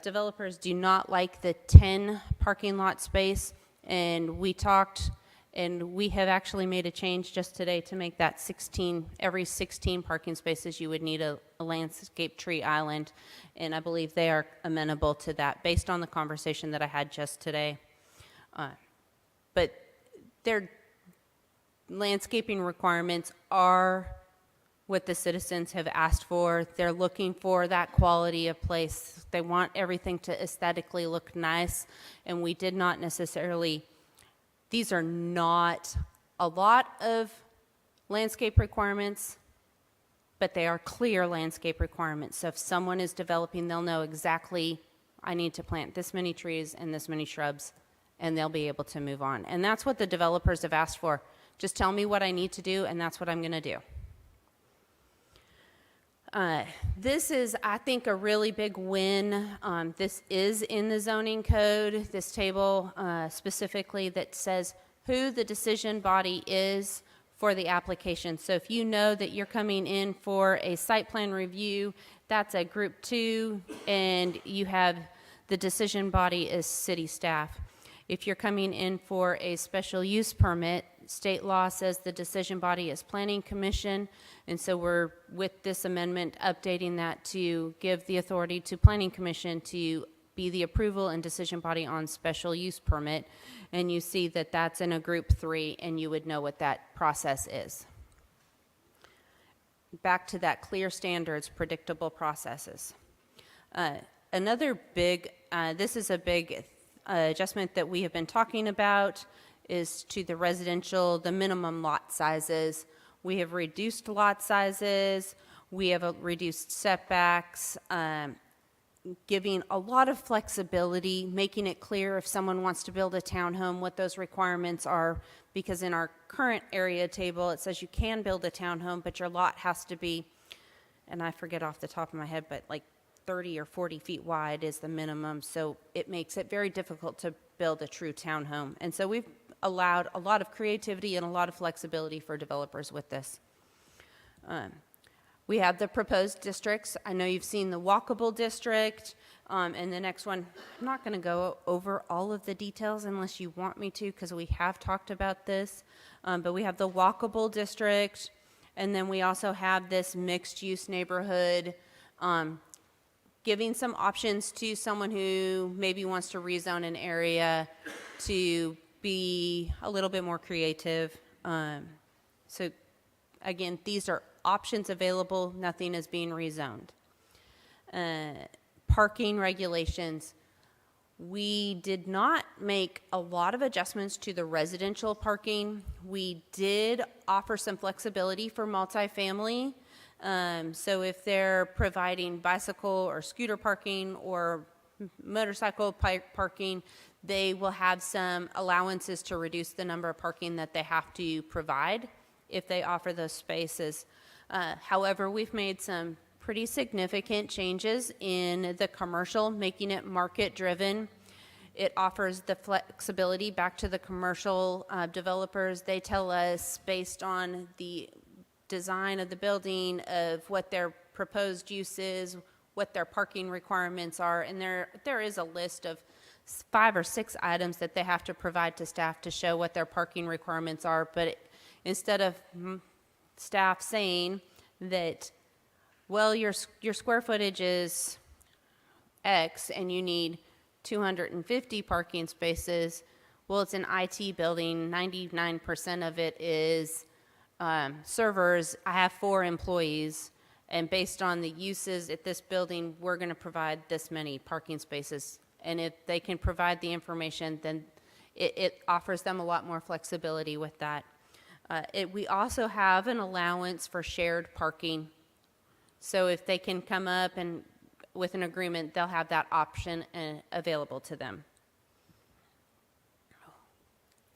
developers do not like the 10 parking lot space, and we talked, and we have actually made a change just today to make that 16, every 16 parking spaces you would need a landscape tree island, and I believe they are amenable to that based on the conversation that I had just today. But their landscaping requirements are what the citizens have asked for. They're looking for that quality of place. They want everything to aesthetically look nice, and we did not necessarily, these are not a lot of landscape requirements, but they are clear landscape requirements. So if someone is developing, they'll know exactly, I need to plant this many trees and this many shrubs, and they'll be able to move on. And that's what the developers have asked for. Just tell me what I need to do, and that's what I'm going to do. This is, I think, a really big win. This is in the zoning code, this table specifically that says who the decision body is for the application. So if you know that you're coming in for a site plan review, that's a group 2, and you have the decision body is city staff. If you're coming in for a special use permit, state law says the decision body is planning commission, and so we're, with this amendment, updating that to give the authority to planning commission to be the approval and decision body on special use permit, and you see that that's in a group 3, and you would know what that process is. Back to that clear standards, predictable processes. Another big, this is a big adjustment that we have been talking about, is to the residential, the minimum lot sizes. We have reduced lot sizes, we have reduced setbacks, giving a lot of flexibility, making it clear if someone wants to build a townhome, what those requirements are, because in our current area table, it says you can build a townhome, but your lot has to be, and I forget off the top of my head, but like 30 or 40 feet wide is the minimum, so it makes it very difficult to build a true townhome. And so we've allowed a lot of creativity and a lot of flexibility for developers with this. We have the proposed districts. I know you've seen the walkable district, and the next one, I'm not going to go over all of the details unless you want me to, because we have talked about this, but we have the walkable district, and then we also have this mixed-use neighborhood, giving some options to someone who maybe wants to rezone an area to be a little bit more creative. So again, these are options available, nothing is being rezoned. Parking regulations. We did not make a lot of adjustments to the residential parking. We did offer some flexibility for multifamily. So if they're providing bicycle or scooter parking or motorcycle parking, they will have some allowances to reduce the number of parking that they have to provide if they offer those spaces. However, we've made some pretty significant changes in the commercial, making it market-driven. It offers the flexibility back to the commercial developers. They tell us based on the design of the building, of what their proposed use is, what their parking requirements are, and there is a list of 5 or 6 items that they have to provide to staff to show what their parking requirements are. But instead of staff saying that, well, your square footage is X and you need 250 parking spaces, well, it's an IT building, 99% of it is servers. I have 4 employees, And based on the uses at this building, we're going to provide this many parking spaces. And if they can provide the information, then it offers them a lot more flexibility with that. We also have an allowance for shared parking. So if they can come up and with an agreement, they'll have that option available to them.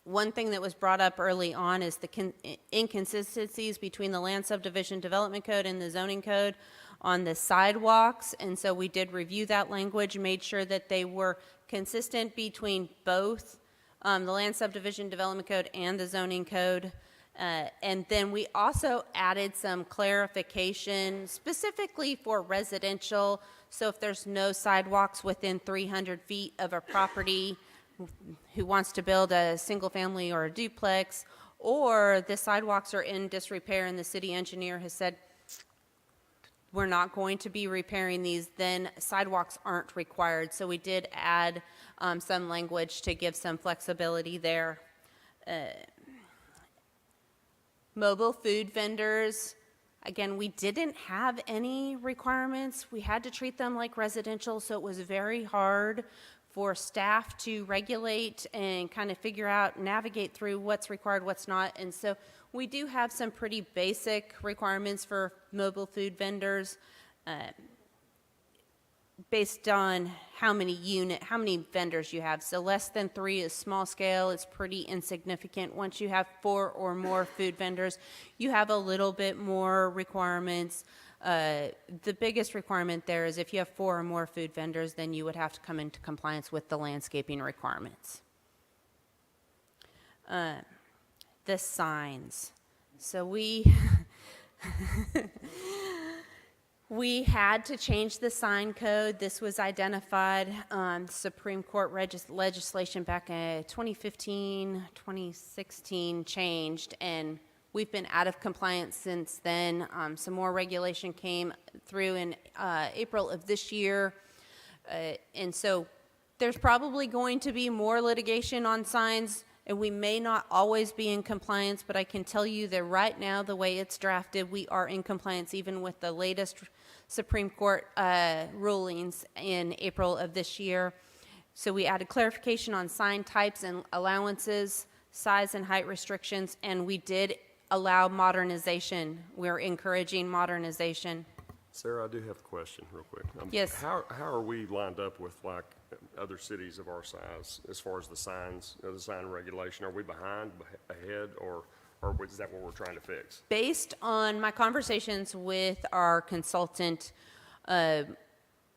One thing that was brought up early on is the inconsistencies between the Land Subdivision Development Code and the zoning code on the sidewalks. And so we did review that language, made sure that they were consistent between both the Land Subdivision Development Code and the zoning code. And then we also added some clarification specifically for residential. So if there's no sidewalks within 300 feet of a property who wants to build a single family or a duplex, or the sidewalks are in disrepair and the city engineer has said, we're not going to be repairing these, then sidewalks aren't required. So we did add some language to give some flexibility there. Mobile food vendors, again, we didn't have any requirements. We had to treat them like residential, so it was very hard for staff to regulate and kind of figure out, navigate through what's required, what's not. And so we do have some pretty basic requirements for mobile food vendors based on how many vendors you have. So less than 3 is small scale. It's pretty insignificant. Once you have 4 or more food vendors, you have a little bit more requirements. The biggest requirement there is if you have 4 or more food vendors, then you would have to come into compliance with the landscaping requirements. The signs. So we had to change the sign code. This was identified Supreme Court legislation back in 2015, 2016 changed, and we've been out of compliance since then. Some more regulation came through in April of this year. And so there's probably going to be more litigation on signs, and we may not always be in compliance, but I can tell you that right now, the way it's drafted, we are in compliance even with the latest Supreme Court rulings in April of this year. So we added clarification on sign types and allowances, size and height restrictions, and we did allow modernization. We're encouraging modernization. Sarah, I do have a question real quick. Yes. How are we lined up with like other cities of our size as far as the signs, the sign regulation? Are we behind, ahead, or is that what we're trying to fix? Based on my conversations with our consultant,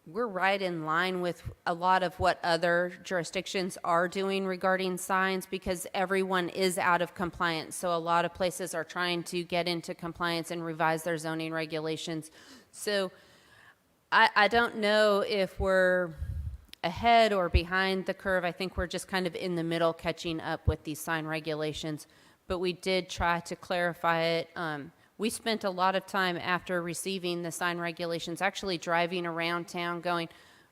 we're right in line with a lot of what other jurisdictions are doing regarding signs because everyone is out of compliance. So a lot of places are trying to get into compliance and revise their zoning regulations. So I don't know if we're ahead or behind the curve. I think we're just kind of in the middle catching up with these sign regulations. But we did try to clarify it. We spent a lot of time after receiving the sign regulations actually driving around town going,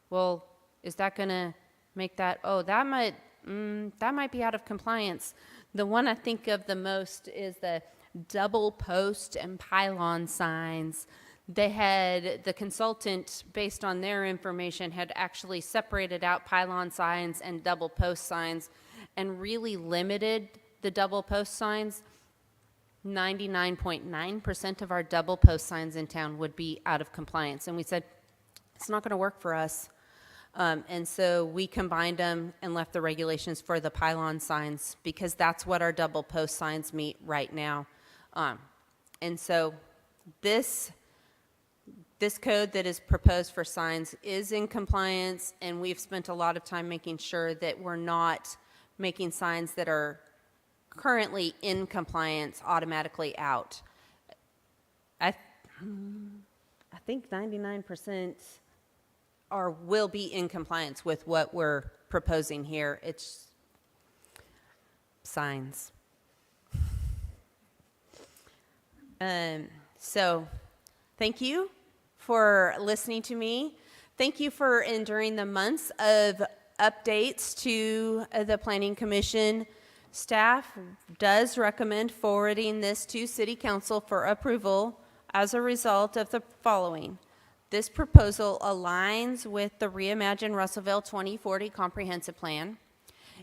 well, is that going to make that, that might be out of compliance. The one I think of the most is the double post and pylon signs. The consultant, based on their information, had actually separated out pylon signs and double post signs and really limited the double post signs. 99.9% of our double post signs in town would be out of compliance. And we said, it's not going to work for us. And so we combined them and left the regulations for the pylon signs because that's what our double post signs meet right now. And so this code that is proposed for signs is in compliance, and we've spent a lot of time making sure that we're not making signs that are currently in compliance automatically out. I think 99% will be in compliance with what we're proposing here. It's signs. So thank you for listening to me. Thank you for enduring the months of updates to the Planning Commission. Staff does recommend forwarding this to City Council for approval as a result of the following. This proposal aligns with the Reimagine Russellville 2040 Comprehensive Plan.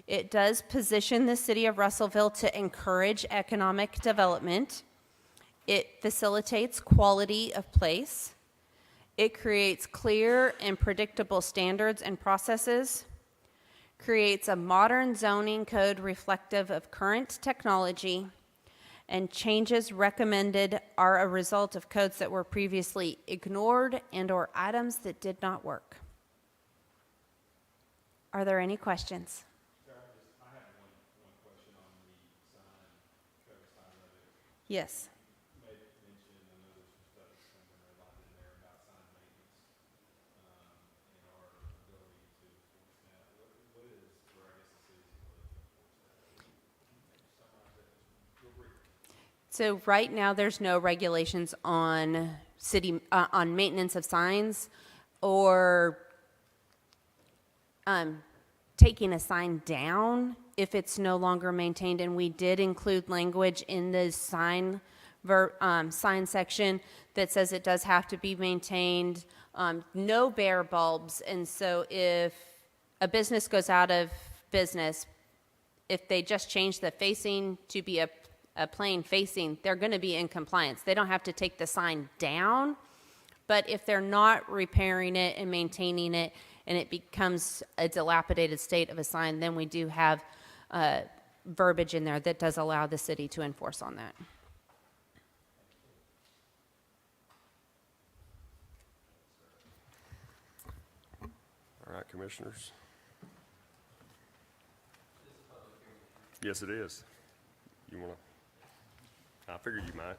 It does position the city of Russellville to encourage economic development. It facilitates quality of place. It creates clear and predictable standards and processes, creates a modern zoning code reflective of current technology, and changes recommended are a result of codes that were previously ignored and/or items that did not work. Are there any questions? I have one question on the sign, code sign of it. Yes. You made mention, I know there's some stuff that's coming there, a lot in there about sign maintenance, and our ability to enforce that. What is, where I guess the city's ability to enforce that? Maybe summarize that just real briefly. So right now, there's no regulations on on maintenance of signs or taking a sign down if it's no longer maintained. And we did include language in the sign section that says it does have to be maintained, no bare bulbs. And so if a business goes out of business, if they just change the facing to be a plain facing, they're going to be in compliance. They don't have to take the sign down, but if they're not repairing it and maintaining it and it becomes a dilapidated state of a sign, then we do have verbiage in there that does allow the city to enforce on that. All right, commissioners. Yes, it is. You want to? I figured you might.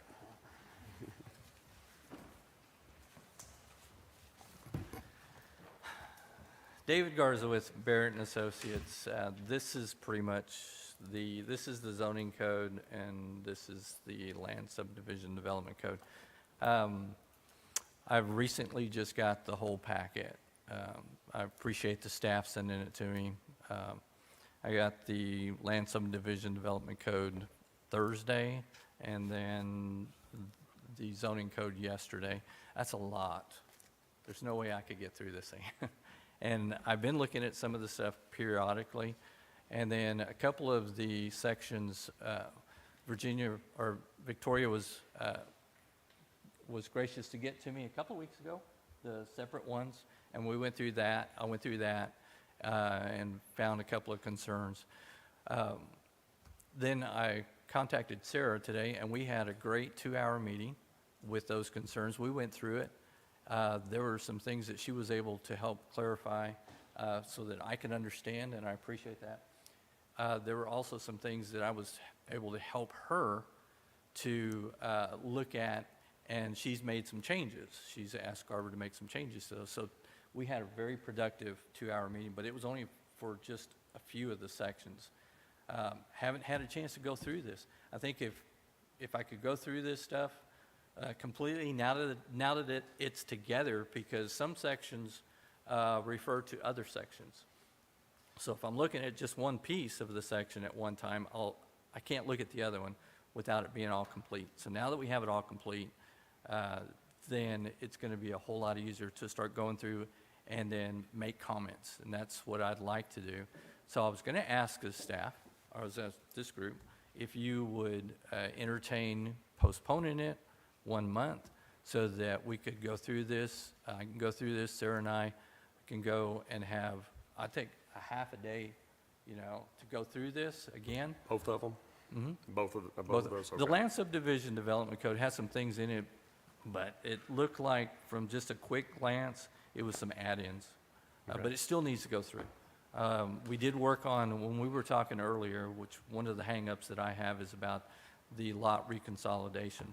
David Garza with Barrett and Associates. This is pretty much this is the zoning code, and this is the land subdivision development code. I've recently just got the whole packet. I appreciate the staff sending it to me. I got the land subdivision development code Thursday, and then the zoning code yesterday. That's a lot. There's no way I could get through this thing. And I've been looking at some of the stuff periodically, and then a couple of the sections, Victoria was gracious to get to me a couple of weeks ago, the separate ones, and we went through that. I went through that and found a couple of concerns. Then I contacted Sarah today, and we had a great 2-hour meeting with those concerns. We went through it. There were some things that she was able to help clarify so that I can understand, and I appreciate that. There were also some things that I was able to help her to look at, and she's made some changes. She's asked Garber to make some changes to those. So we had a very productive 2-hour meeting, but it was only for just a few of the sections. Haven't had a chance to go through this. I think if I could go through this stuff completely now that it's together, because some sections refer to other sections. So if I'm looking at just one piece of the section at one time, I can't look at the other one without it being all complete. So now that we have it all complete, then it's going to be a whole lot easier to start going through and then make comments, and that's what I'd like to do. So I was going to ask the staff, or this group, if you would entertain postponing it 1 month so that we could go through this. I can go through this, Sarah and I can go and have, I think, a half a day, to go through this again. Both of them? Mm-hmm. Both of those? Okay. The land subdivision development code has some things in it, but it looked like from just a quick glance, it was some add-ins. Okay. But it still needs to go through. We did work on, when we were talking earlier, which one of the hang-ups that I have is about the lot reconsolidation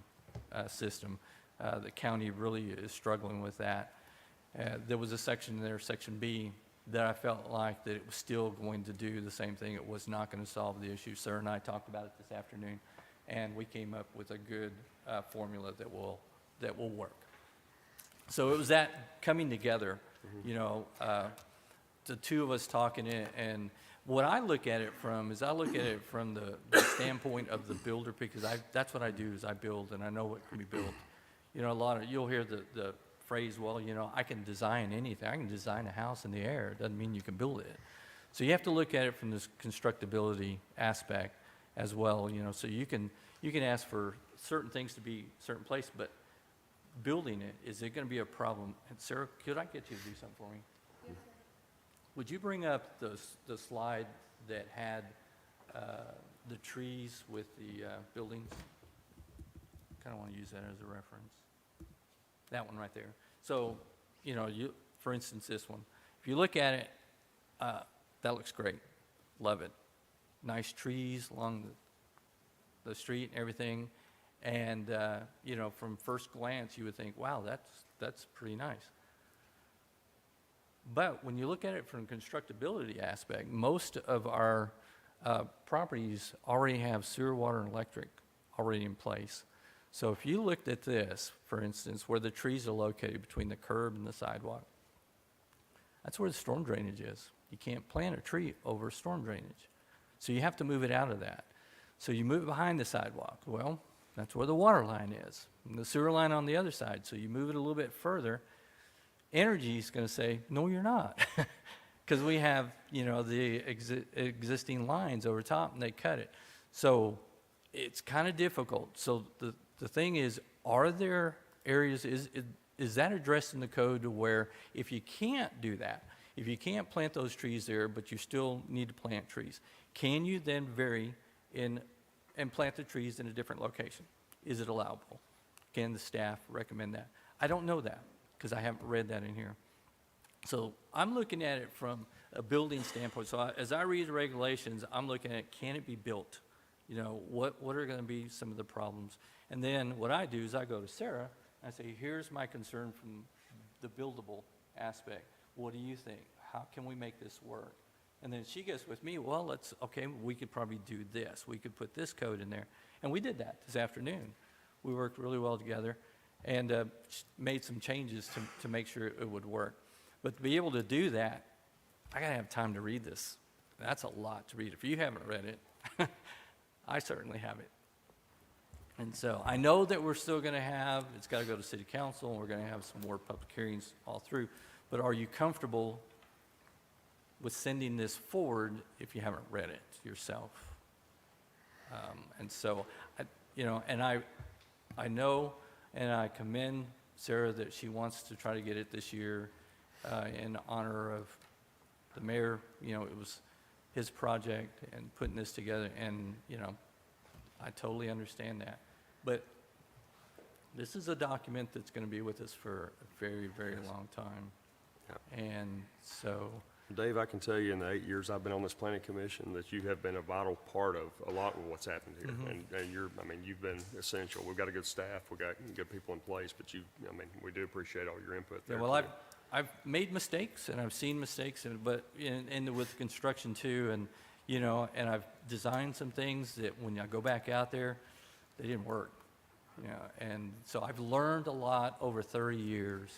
system. The county really is struggling with that. There was a section there, Section B, that I felt like that it was still going to do the same thing. It was not going to solve the issue. Sarah and I talked about it this afternoon, and we came up with a good formula that will work. So it was that coming together, the two of us talking it, and what I look at it from is I look at it from the standpoint of the builder, because that's what I do is I build, and I know what can be built. You know, you'll hear the phrase, well, you know, I can design anything. I can design a house in the air. It doesn't mean you can build it. So you have to look at it from this constructability aspect as well, you know, so you can ask for certain things to be certain place, but building it, is it going to be a problem? And Sarah, could I get you to do something for me? Yes, sir. Would you bring up the slide that had the trees with the buildings? Kind of want to use that as a reference. That one right there. So, you know, for instance, this one. If you look at it, that looks great. Love it. Nice trees along the street and everything. And, you know, from first glance, you would think, wow, that's pretty nice. But when you look at it from a constructability aspect, most of our properties already have sewer, water, and electric already in place. So if you looked at this, for instance, where the trees are located between the curb and the sidewalk, that's where the storm drainage is. You can't plant a tree over storm drainage. So you have to move it out of that. So you move it behind the sidewalk. Well, that's where the water line is, and the sewer line on the other side. So you move it a little bit further. Energy is going to say, no, you're not, because we have, you know, the existing lines over top, and they cut it. So it's kind of difficult. So the thing is, are there areas, is that addressed in the code to where if you can't do that, if you can't plant those trees there, but you still need to plant trees, can you then vary and plant the trees in a different location? Is it allowable? Can the staff recommend that? I don't know that because I haven't read that in here. So I'm looking at it from a building standpoint. So as I read the regulations, I'm looking at, can it be built? You know, what are going to be some of the problems? And then what I do is I go to Sarah, and I say, here's my concern from the buildable aspect. What do you think? How can we make this work? And then she gets with me, well, okay, we could probably do this. We could put this code in there. And we did that this afternoon. We worked really well together and made some changes to make sure it would work. But to be able to do that, I got to have time to read this. That's a lot to read. If you haven't read it, I certainly have it. And so I know that we're still going to have, it's got to go to city council, and we're going to have some more public hearings all through. But are you comfortable with sending this forward if you haven't read it yourself? And so, you know, and I know and I commend Sarah that she wants to try to get it this year in honor of the mayor. You know, it was his project and putting this together, and, you know, I totally understand that. But this is a document that's going to be with us for a very, very long time. Yep. And so, Dave, I can tell you in the 8 years I've been on this planning commission that you have been a vital part of a lot of what's happened here. Mm-hmm. And you've been essential. We've got a good staff, we've got good people in place, but we do appreciate all your input there. yeah, well, too. I've made mistakes, and I've seen mistakes, but with construction too, and, you know, and I've designed some things that when I go back out there, they didn't work, you know, and so I've learned a lot over 30 years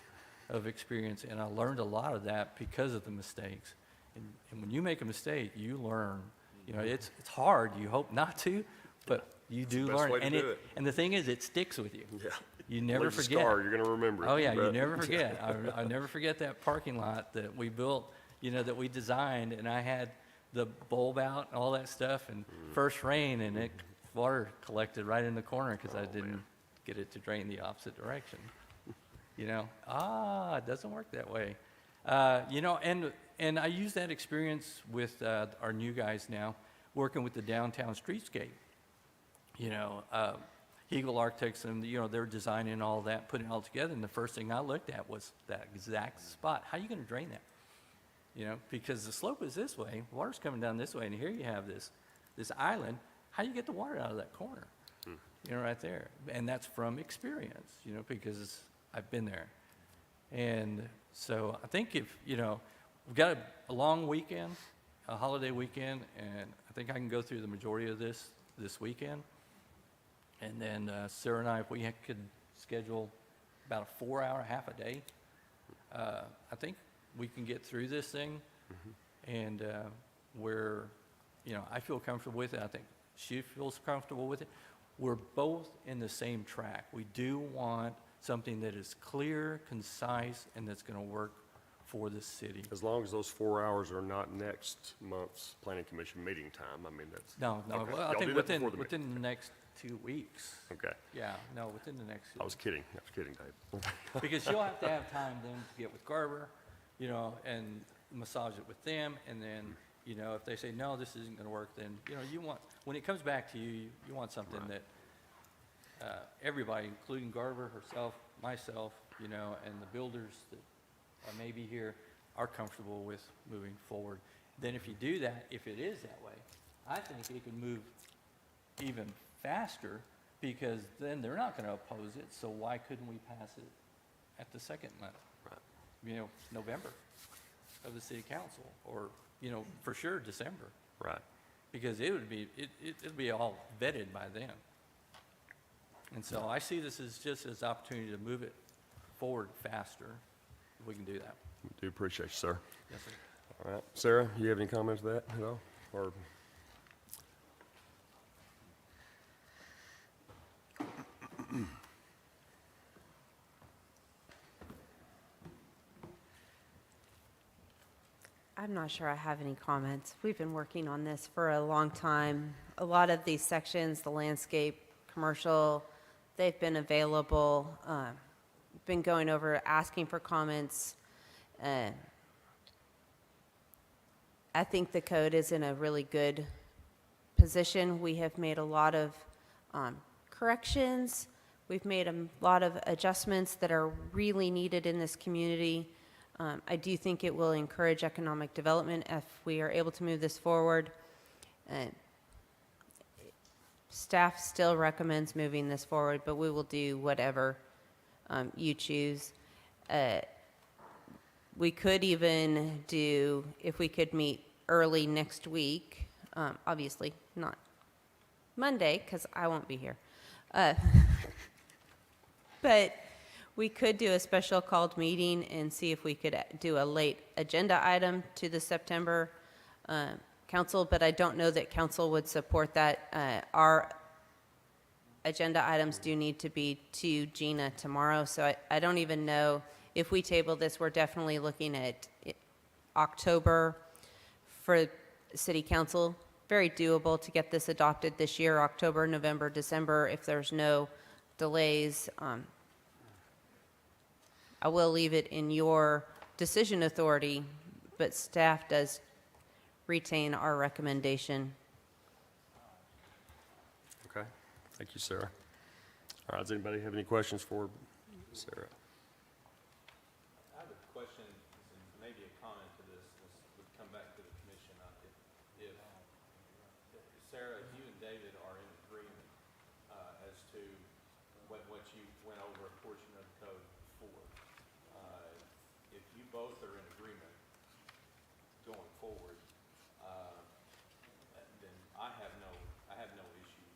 of experience, and I learned a lot of that because of the mistakes. And when you make a mistake, you learn. You know, it's hard. You hope not to, but you do the best learn. way to do it. And the thing is, it sticks with you. Yeah. You never Leaves a forget. scar, you're going to remember it. Oh yeah, you But- never forget. I never forget that parking lot that we built, you know, that we designed, and I had the bulb out and all that stuff, and first rain, and water collected right in the corner because I didn't get it to drain the opposite direction. You know, it doesn't work that way. You know, and I use that experience with our new guys now, working with the downtown streetscape. You know, Eagle Architects, and, you know, they're designing all that, putting it all together, and the first thing I looked at was that exact spot. How are you going to drain that? You know, because the slope is this way, water's coming down this way, and here you have this island. How do you get the water out of that corner? You know, right there. And that's from experience, you know, because I've been there. And so I think if, you know, we've got a long weekend, a holiday weekend, and I think I can go through the majority of this weekend. And then Sarah and I, if we could schedule about a 4-hour, half a day, I think we can get through this thing. And where, you know, I feel comfortable with it. I think she feels comfortable with it. We're both in the same track. We do want something that is clear, concise, and that's going to work for the city. As long as those 4 hours are not next month's planning commission meeting time, I mean, that's. No, Okay. well, I Y'all think do that before the within meeting. the next 2 weeks. Okay, Yeah, no, within the next. I was kidding, Dave. Because you'll have to have time then to get with Garber, you know, and massage it with them, and then, you know, if they say, no, this isn't gonna work, then, you know, you want, when it comes back to you, you want something that, everybody, including Garber, herself, myself, you know, and the builders that are maybe here, are comfortable with moving forward. Then if you do that, if it is that way, I think it can move even faster, because then they're not gonna oppose it, so why couldn't we pass it at the second month? Right. You know, November of the city council, or, you know, for sure, December, Right. because it would be, it'd be all vetted by then. And so I see this as just as opportunity to move it forward faster, if we can do that. Do appreciate you, sir. Yes, sir. All right, Sarah, you have any comments to that at all? Or, I'm not sure I have any comments. We've been working on this for a long time. A lot of these sections, the landscape, commercial, they've been available, been going over, asking for comments. I think the code is in a really good position. We have made a lot of corrections. We've made a lot of adjustments that are really needed in this community. I do think it will encourage economic development if we are able to move this forward. Staff still recommends moving this forward, but we will do whatever you choose. We could even do, if we could meet early next week, obviously not Monday, because I won't be here. But we could do a special called meeting and see if we could do a late agenda item to the September council, but I don't know that council would support that. Our agenda items do need to be to Gina tomorrow, so I don't even know if we table this. We're definitely looking at October for city council. Very doable to get this adopted this year, October, November, December, if there's no delays. I will leave it in your decision authority, but staff does retain our recommendation. okay, thank you, Sarah. All right, does anybody have any questions for Sarah? I have a question, and maybe a comment to this, would come back to the commission. If Sarah, you and David are in agreement as to what you went over a portion of the code before, if you both are in agreement going forward, then I have no issue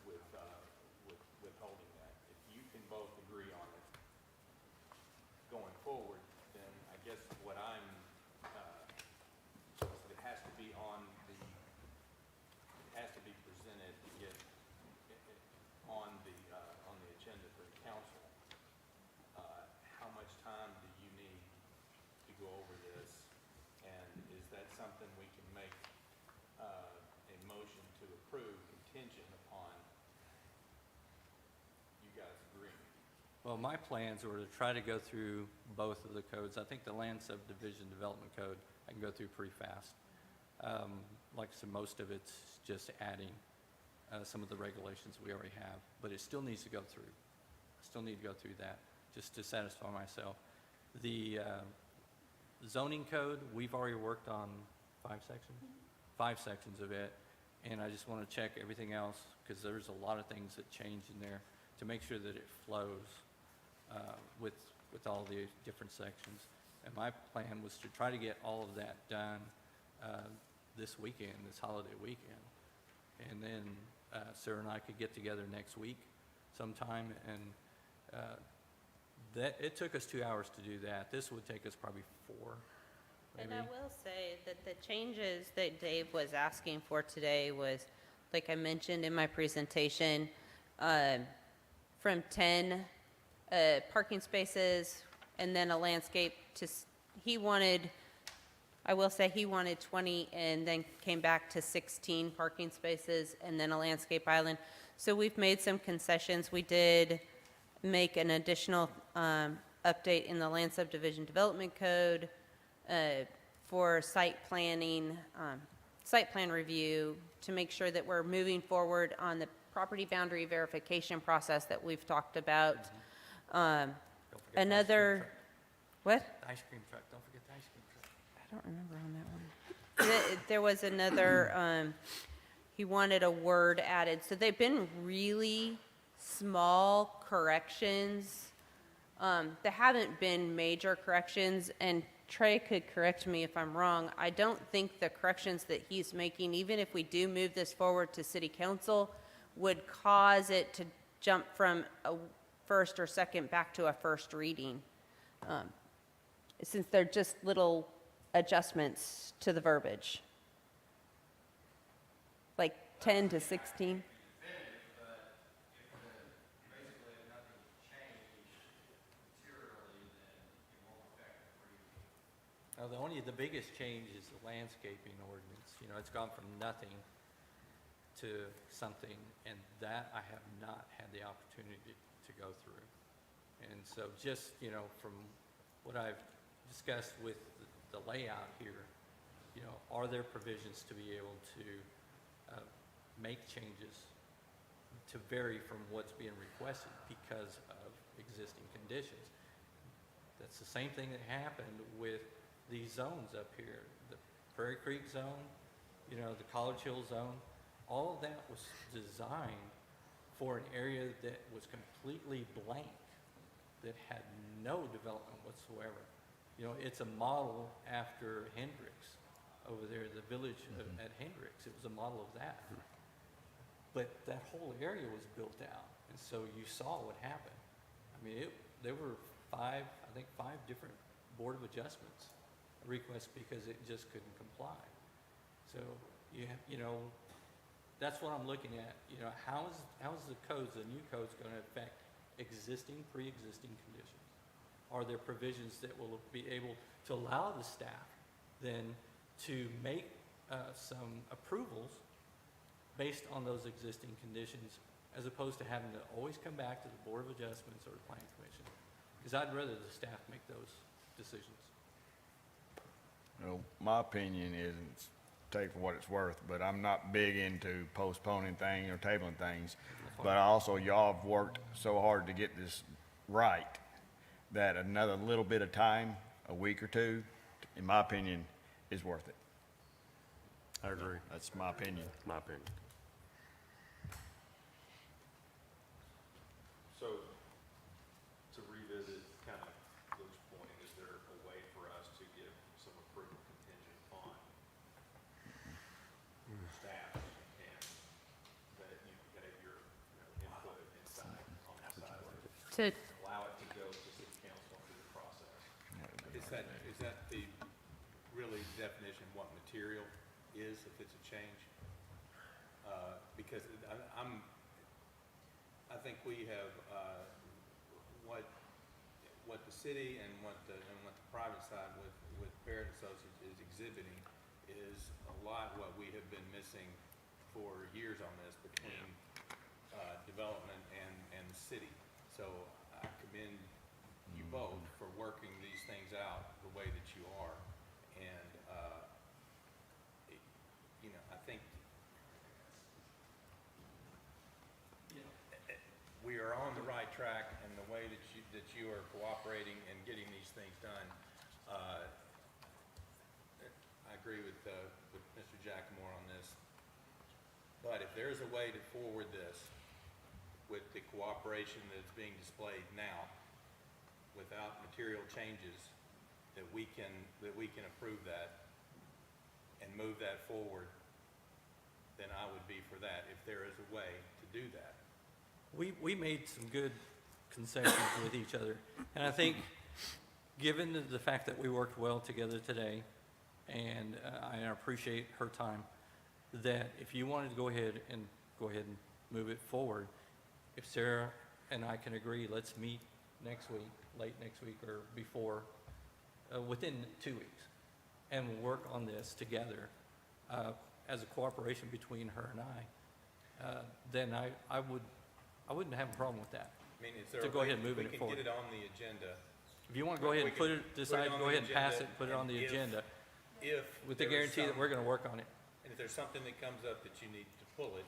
with holding that. If you can both agree on it going forward, then I guess what I'm, it has to be presented to get on the agenda for the council. How much time do you need to go over this? And is that something we can make a motion to approve contingent upon you guys agreeing? Well, my plans were to try to go through both of the codes. I think the land subdivision development code, I can go through pretty fast. Like I said, most of it's just adding some of the regulations we already have, but it still needs to go through. I still need to go through that just to satisfy myself. The zoning code, we've already worked on 5 sections of it, and I just want to check everything else, because there's a lot of things that change in there to make sure that it flows with all the different sections. And my plan was to try to get all of that done this weekend, this holiday weekend. And then Sarah and I could get together next week sometime, and it took us 2 hours to do that. This would take us probably 4, maybe. And I will say that the changes that Dave was asking for today was, like I mentioned in my presentation, from 10 parking spaces, and then a landscape he wanted, I will say he wanted 20 and then came back to 16 parking spaces and then a landscape island. So we've made some concessions. We did make an additional update in the Land Subdivision Development Code for site planning, site plan review to make sure that we're moving forward on the property boundary verification process that we've talked about. Don't forget the ice cream Another, truck. what? The ice cream truck, don't forget the ice cream truck. I don't remember on that one. There was another, he wanted a word added. So they've been really small corrections. There haven't been major corrections, and Trey could correct me if I'm wrong. I don't think the corrections that he's making, even if we do move this forward to city council, would cause it to jump from a first or second back to a first reading. Since they're just little adjustments to the verbiage. Like 10 to 16. Now, the biggest change is the landscaping ordinance. You know, it's gone from nothing to something, and that I have not had the opportunity to go through. And so just, you know, from what I've discussed with the layout here, you know, are there provisions to be able to make changes to vary from what's being requested because of existing conditions? That's the same thing that happened with these zones up here, the Prairie Creek zone, you know, the College Hill zone. All of that was designed for an area that was completely blank, that had no development whatsoever. You know, it's a model after Hendricks over there, the village at Hendricks. It was a model of that. But that whole area was built out, and so you saw what happened. I mean, there were I think five different Board of Adjustments requests because it just couldn't comply. So you know, that's what I'm looking at. You know, how is the new codes going to affect pre-existing conditions? Are there provisions that will be able to allow the staff then to make some approvals based on those existing conditions, as opposed to having to always come back to the Board of Adjustments or the Planning Commission? Because I'd rather the staff make those decisions. Well, my opinion isn't, take for what it's worth, but I'm not big into postponing things or tabling things. But also, y'all have worked so hard to get this right that another little bit of time, a week or two, in my opinion, is worth it. I agree. That's my opinion. My opinion. So, to revisit kind of Luke's point, is there a way for us to give some approval contingent upon staff and that you gave your, input and insight on the side of it? To Allow it to go to city council through the process. Is that the really definition of what material is, if it's a change? Because I think we have, what the city and what the private side with Barrett Associates is exhibiting is a lot what we have been missing for years on this between development and the city. So I commend you both for working these things out the way that you are. And, I think, we are on the right track, and the way that you are cooperating and getting these things done. I agree with Mr. Jackamore on this. But if there's a way to forward this with the cooperation that's being displayed now, without material changes, that we can approve that and move that forward, then I would be for that, if there is a way to do that. We made some good concessions with each other, and I think, given the fact that we worked well together today, and I appreciate her time, that if you wanted to go ahead and move it forward, if Sarah and I can agree, let's meet next week, late next week or before, within 2 weeks. And we'll work on this together as a cooperation between her and I. Then I wouldn't have a problem with that. I mean, is there To a go way ahead and that moving we it can get forward. it on the agenda? If you want to go ahead We and can put it, put it decide, on go the ahead and pass agenda, it, put it on and the if- agenda, If. with the there is guarantee that some- we're going to work on it. And if there's something that comes up that you need to pull it,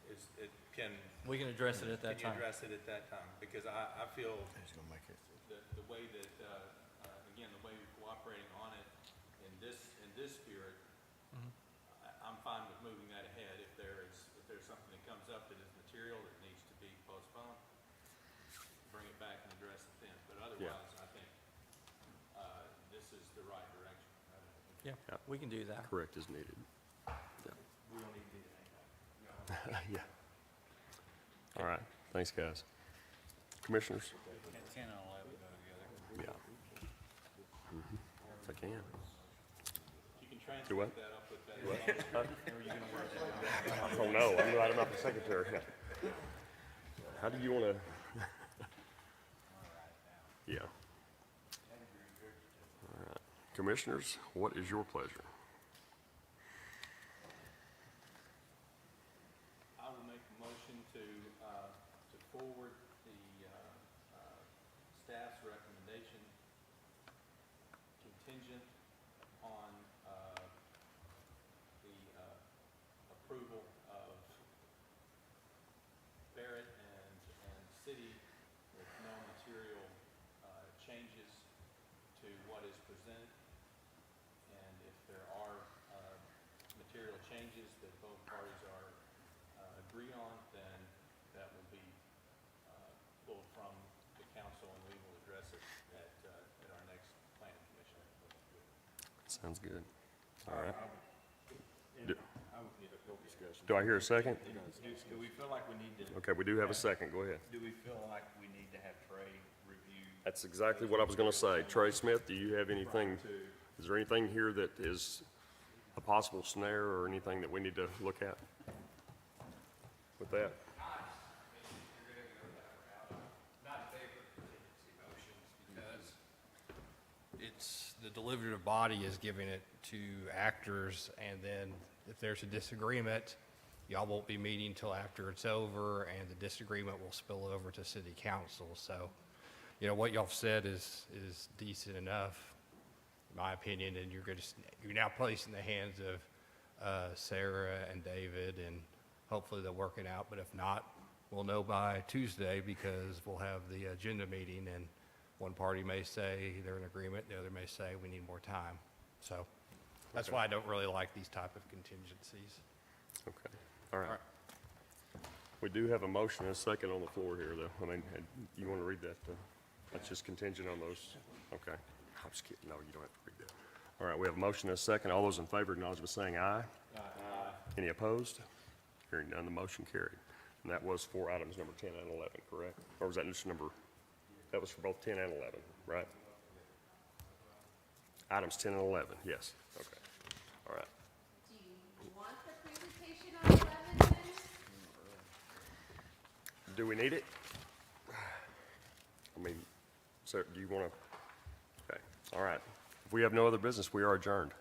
is, it can, We can address it at that can you time. address it at that time? Because I feel It's gonna make it. the way that, again, the way we're cooperating on it in this spirit, I'm fine with moving that ahead. If there's something that comes up that is material that needs to be postponed, bring it back and address it then. But otherwise, I think, this is the right direction. Yeah, we can do that. Correct as needed. We don't need to do anything. Yeah. All right, thanks, guys. Commissioners? 10 and 11 go together. Yeah. If I can. You can Do what? translate that, I'll put that in. Oh, no, I'm not the secretary. How do you want to? Yeah. All right. Commissioners, what is your pleasure? I will make a motion to forward the staff's recommendation contingent on the approval of Barrett and city with no material changes to what is presented. And if there are material changes that both parties are agree on, then that will be pulled from the council, and we will address it at our next planning commission. Sounds good. All right. Do- I would need a full discussion. Do I hear a second? Do we feel like we need to, Okay, we do have a second. Go ahead. do we feel like we need to have Trey review? That's exactly what I was going to say. Trey Smith, do you have anything, is there anything here that is a possible snare or anything that we need to look at with that? Not in favor of contingency motions because it's, the deliberative body is giving it to actors, and then if there's a disagreement, y'all won't be meeting till after it's over, and the disagreement will spill over to city council. So, you know, what y'all said is decent enough, in my opinion, and you're now placed in the hands of Sarah and David, and hopefully they'll work it out. But if not, we'll know by Tuesday, because we'll have the agenda meeting, and one party may say they're in agreement, the other may say we need more time. So that's why I don't really like these type of contingencies. Okay, all right. We do have a motion and a second on the floor here, though. I mean, you want to read that? That's just contingent on those? Okay. I'm just kidding. No, you don't have to read that. All right, we have a motion and a second. All those in favor acknowledge by saying aye. Aye. Any opposed? Hearing none, the motion carried. And that was for items number 10 and 11, correct? Or was that just number, that was for both 10 and 11, right? Items 10 and 11, yes. Okay, all right. Do you want the presentation on 11 then? Do we need it? I mean, sir, do you want to? Okay, all right. If we have no other business, we are adjourned.